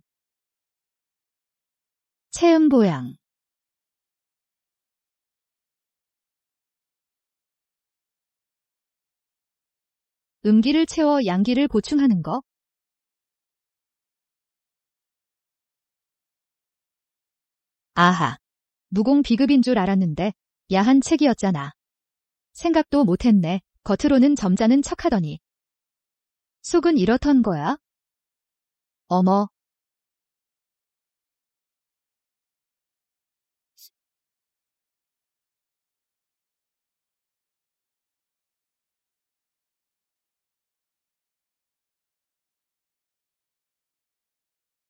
체음보양. 음기를 채워 양기를 보충하는 거. 아하. 무공 비급인 줄 알았는데 야한 책이었잖아. 생각도 못했네. 겉으로는 점잖은 척하더니. 속은 이렇던 거야? 어머.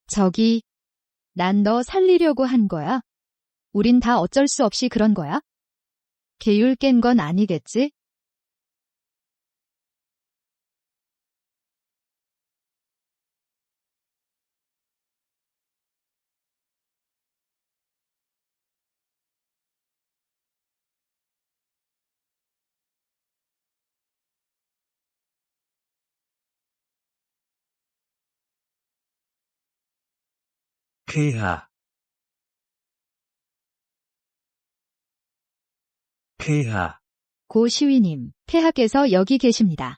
저기, 난 너 살리려고 한 거야? 우린 다 어쩔 수 없이 그런 거야? 계율 깬 건 아니겠지? 폐하. 폐하. 고 시위님, 폐하께서 여기 계십니다.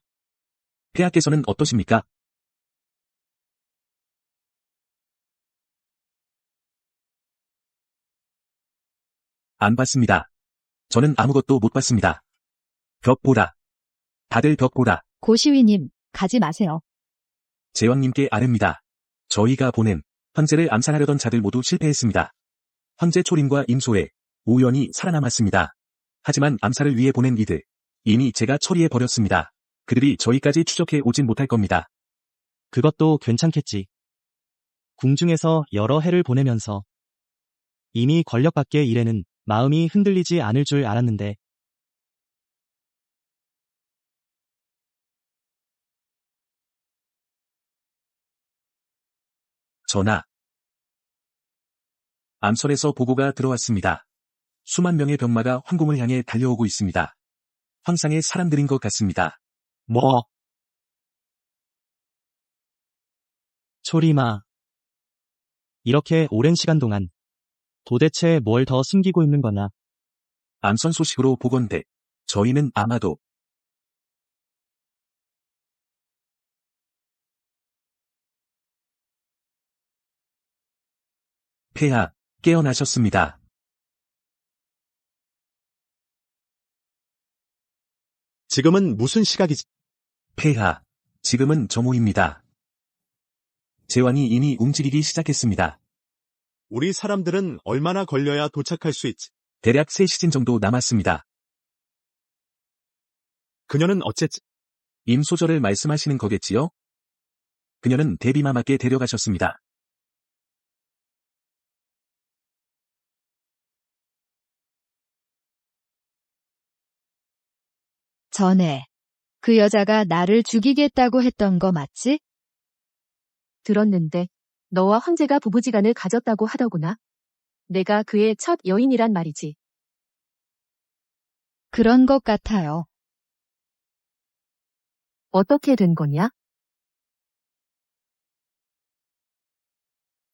폐하께서는 어떠십니까? 안 봤습니다. 저는 아무것도 못 봤습니다. 벽 보라. 다들 벽 보라. 고 시위님, 가지 마세요. 제왕님께 아뢰입니다. 저희가 보낸 황제를 암살하려던 자들 모두 실패했습니다. 황제 초림과 임소에 우연히 살아남았습니다. 하지만 암살을 위해 보낸 이들, 이미 제가 처리해버렸습니다. 그들이 저희까지 추적해 오진 못할 겁니다. 그것도 괜찮겠지. 궁중에서 여러 해를 보내면서 이미 권력밖의 일에는 마음이 흔들리지 않을 줄 알았는데 전하. 암설에서 보고가 들어왔습니다. 수만 명의 병마가 황궁을 향해 달려오고 있습니다. 황상의 사람들인 것 같습니다. 뭐? 초리마. 이렇게 오랜 시간 동안 도대체 뭘 더 숨기고 있는 거나? 암선 소식으로 보건대 저희는 아마도 폐하, 깨어나셨습니다. 지금은 무슨 시각이지? 폐하, 지금은 정오입니다. 제왕이 이미 움직이기 시작했습니다. 우리 사람들은 얼마나 걸려야 도착할 수 있지? 대략 3시간 정도 남았습니다. 그녀는 어쨌지? 임소절을 말씀하시는 거겠지요? 그녀는 대비마마께 데려가셨습니다. 전에 그 여자가 나를 죽이겠다고 했던 거 맞지? 들었는데 너와 황제가 부부지간을 가졌다고 하더구나. 내가 그의 첫 여인이란 말이지. 그런 것 같아요. 어떻게 된 거냐?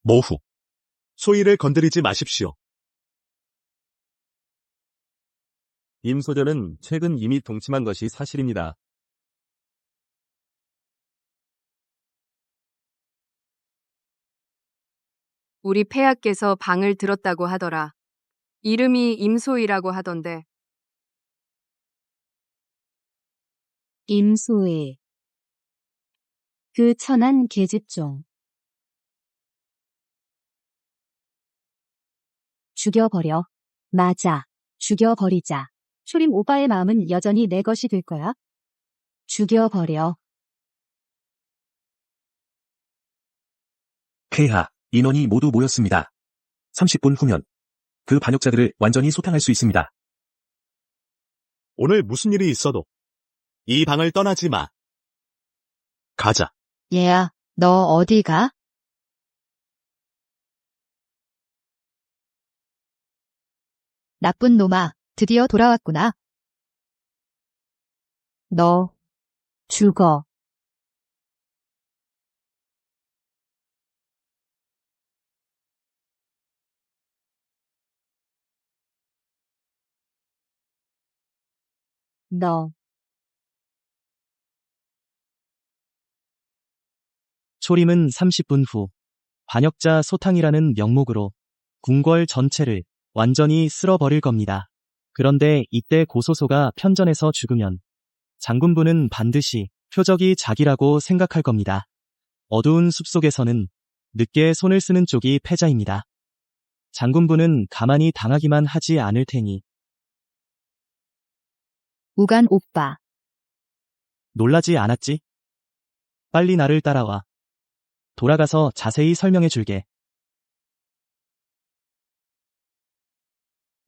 모후. 소희를 건드리지 마십시오. 임소절은 최근 이미 동침한 것이 사실입니다. 우리 폐하께서 방을 들었다고 하더라. 이름이 임소희라고 하던데. 임소혜. 그 천한 계집종. 죽여버려. 맞아. 죽여버리자. 초림 오빠의 마음은 여전히 내 것이 될 거야. 죽여버려. 폐하, 인원이 모두 모였습니다. 30분 후면 그 반역자들을 완전히 소탕할 수 있습니다. 오늘 무슨 일이 있어도 이 방을 떠나지 마. 가자. 얘야, 너 어디 가? 나쁜 놈아, 드디어 돌아왔구나. 너 죽어. 너. 초림은 30분 후 반역자 소탕이라는 명목으로 궁궐 전체를 완전히 쓸어버릴 겁니다. 그런데 이때 고소소가 편전해서 죽으면 장군부는 반드시 표적이 자기라고 생각할 겁니다. 어두운 숲속에서는 늦게 손을 쓰는 쪽이 패자입니다. 장군부는 가만히 당하기만 하지 않을 테니. 우간 오빠. 놀라지 않았지? 빨리 나를 따라와. 돌아가서 자세히 설명해 줄게.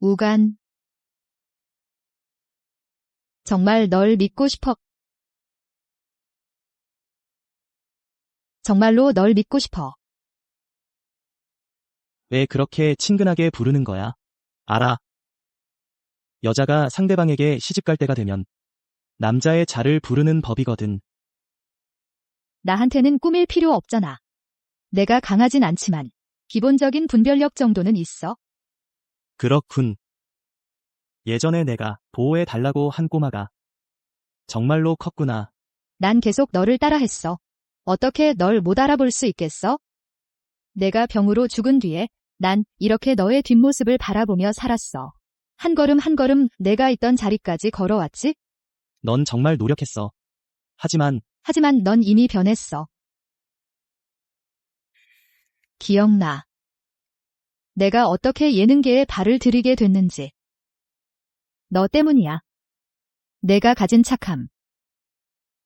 우간. 정말 널 믿고 싶어. 정말로 널 믿고 싶어. 왜 그렇게 친근하게 부르는 거야? 알아. 여자가 상대방에게 시집갈 때가 되면 남자의 자를 부르는 법이거든. 나한테는 꾸밀 필요 없잖아. 내가 강하진 않지만 기본적인 분별력 정도는 있어. 그렇군. 예전에 내가 보호해 달라고 한 꼬마가 정말로 컸구나. 난 계속 너를 따라했어. 어떻게 널 못 알아볼 수 있겠어? 내가 병으로 죽은 뒤에 난 이렇게 너의 뒷모습을 바라보며 살았어. 한 걸음 한 걸음 내가 있던 자리까지 걸어왔지? 넌 정말 노력했어. 하지만 넌 이미 변했어. 기억나. 내가 어떻게 예능계에 발을 들이게 됐는지. 너 때문이야. 내가 가진 착함.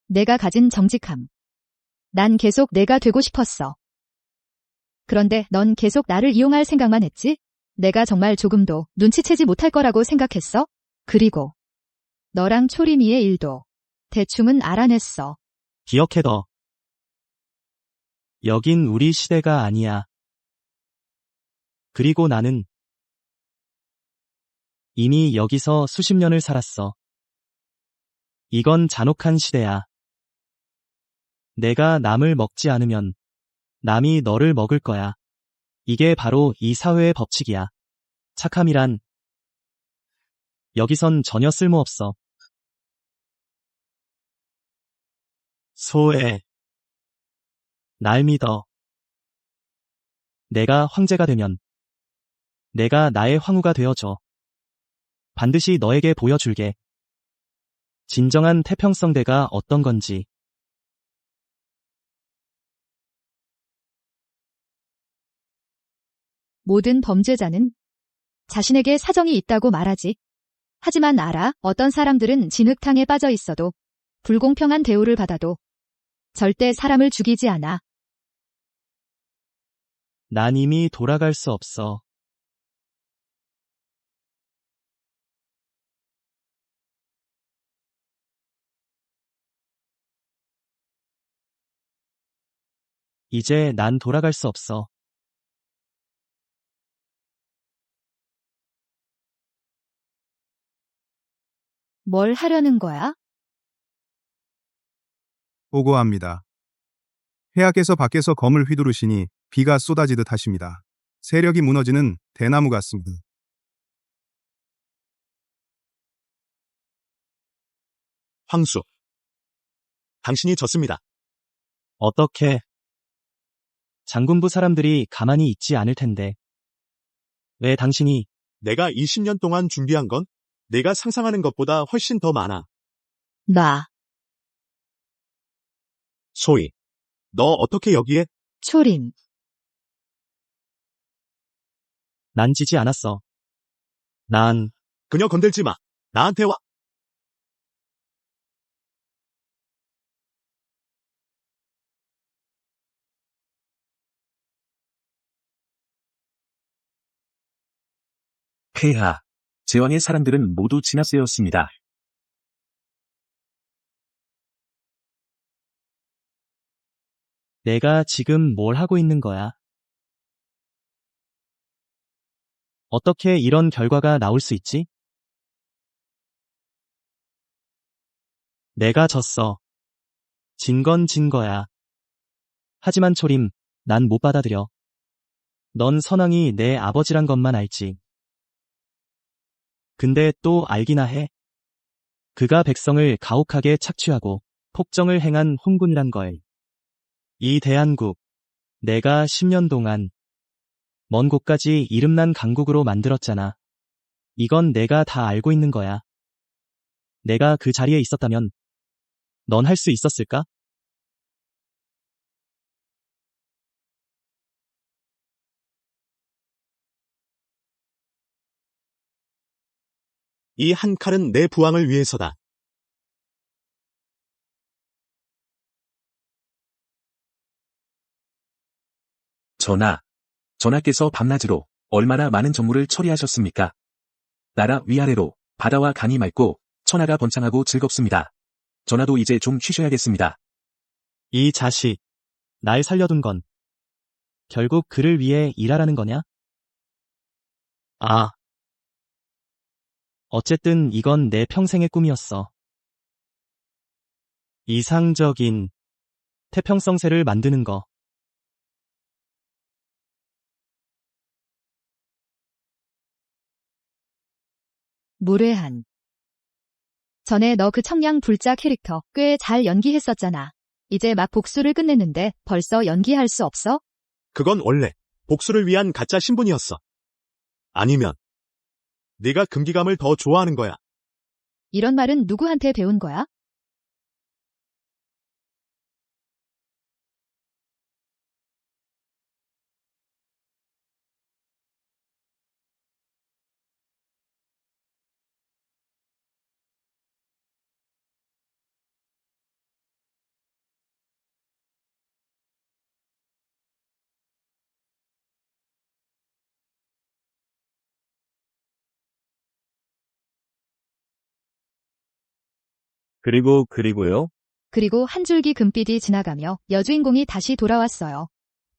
내가 가진 정직함. 난 계속 내가 되고 싶었어. 그런데 넌 계속 나를 이용할 생각만 했지? 내가 정말 조금도 눈치채지 못할 거라고 생각했어? 그리고 너랑 초림이의 일도 대충은 알아냈어. 기억해 너. 여긴 우리 시대가 아니야. 그리고 나는 이미 여기서 수십 년을 살았어. 이건 잔혹한 시대야. 내가 남을 먹지 않으면 남이 너를 먹을 거야. 이게 바로 이 사회의 법칙이야. 착함이란 여기선 전혀 쓸모없어. 소애. 날 믿어. 내가 황제가 되면 내가 나의 황후가 되어줘. 반드시 너에게 보여줄게. 진정한 태평성대가 어떤 건지. 모든 범죄자는 자신에게 사정이 있다고 말하지. 하지만 알아, 어떤 사람들은 진흙탕에 빠져 있어도 불공평한 대우를 받아도 절대 사람을 죽이지 않아. 난 이미 돌아갈 수 없어. 이제 난 돌아갈 수 없어. 뭘 하려는 거야? 보고합니다. 폐하께서 밖에서 검을 휘두르시니 비가 쏟아지듯 하십니다. 세력이 무너지는 대나무 같습니다. 황수. 당신이 졌습니다. 어떻게? 장군부 사람들이 가만히 있지 않을 텐데. 왜 당신이? 내가 20년 동안 준비한 건 내가 상상하는 것보다 훨씬 더 많아. 소희. 너 어떻게 여기에? 초림. 난 지지 않았어. 난 그녀 건들지 마. 나한테 와. 폐하. 제왕의 사람들은 모두 진압되었습니다. 내가 지금 뭘 하고 있는 거야? 어떻게 이런 결과가 나올 수 있지? 내가 졌어. 진 건 진 거야. 하지만 초림, 난 못 받아들여. 넌 선왕이 내 아버지란 것만 알지. 근데 또 알기나 해. 그가 백성을 가혹하게 착취하고 폭정을 행한 혼군이란 걸. 이 대한국, 내가 10년 동안 먼 곳까지 이름난 강국으로 만들었잖아. 이건 내가 다 알고 있는 거야. 내가 그 자리에 있었다면 넌 할 수 있었을까? 이 한 칼은 내 부왕을 위해서다. 전하께서 밤낮으로 얼마나 많은 정무를 처리하셨습니까? 나라 위아래로 바다와 강이 맑고 천하가 번창하고 즐겁습니다. 전하도 이제 좀 쉬셔야겠습니다. 이 자식, 날 살려둔 건 결국 그를 위해 일하라는 거냐? 아. 어쨌든 이건 내 평생의 꿈이었어. 이상적인 태평성세를 만드는 거. 무례한. 전에 너 그 청량 불자 캐릭터 꽤 잘 연기했었잖아. 이제 막 복수를 끝냈는데 벌써 연기할 수 없어? 그건 원래 복수를 위한 가짜 신분이었어. 아니면 네가 금기감을 더 좋아하는 거야. 이런 말은 누구한테 배운 거야? 그리고요? 그리고 한 줄기 금빛이 지나가며 여주인공이 다시 돌아왔어요.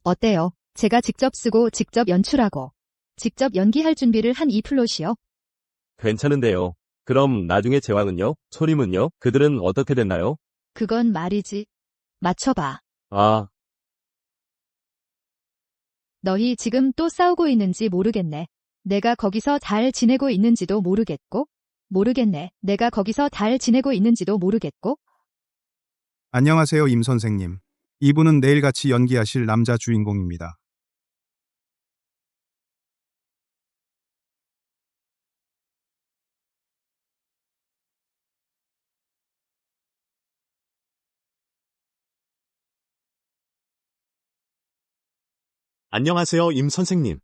어때요? 제가 직접 쓰고 직접 연출하고 직접 연기할 준비를 한 이 플롯이요. 괜찮은데요. 그럼 나중에 제왕은요? 소림은요? 그들은 어떻게 됐나요? 그건 말이지. 맞춰봐. 아, 너희 지금 또 싸우고 있는지 모르겠네. 내가 거기서 잘 지내고 있는지도 모르겠고. 모르겠네. 내가 거기서 잘 지내고 있는지도 모르겠고. 안녕하세요, 임 선생님. 이분은 내일같이 연기하실 남자 주인공입니다. 안녕하세요, 임 선생님.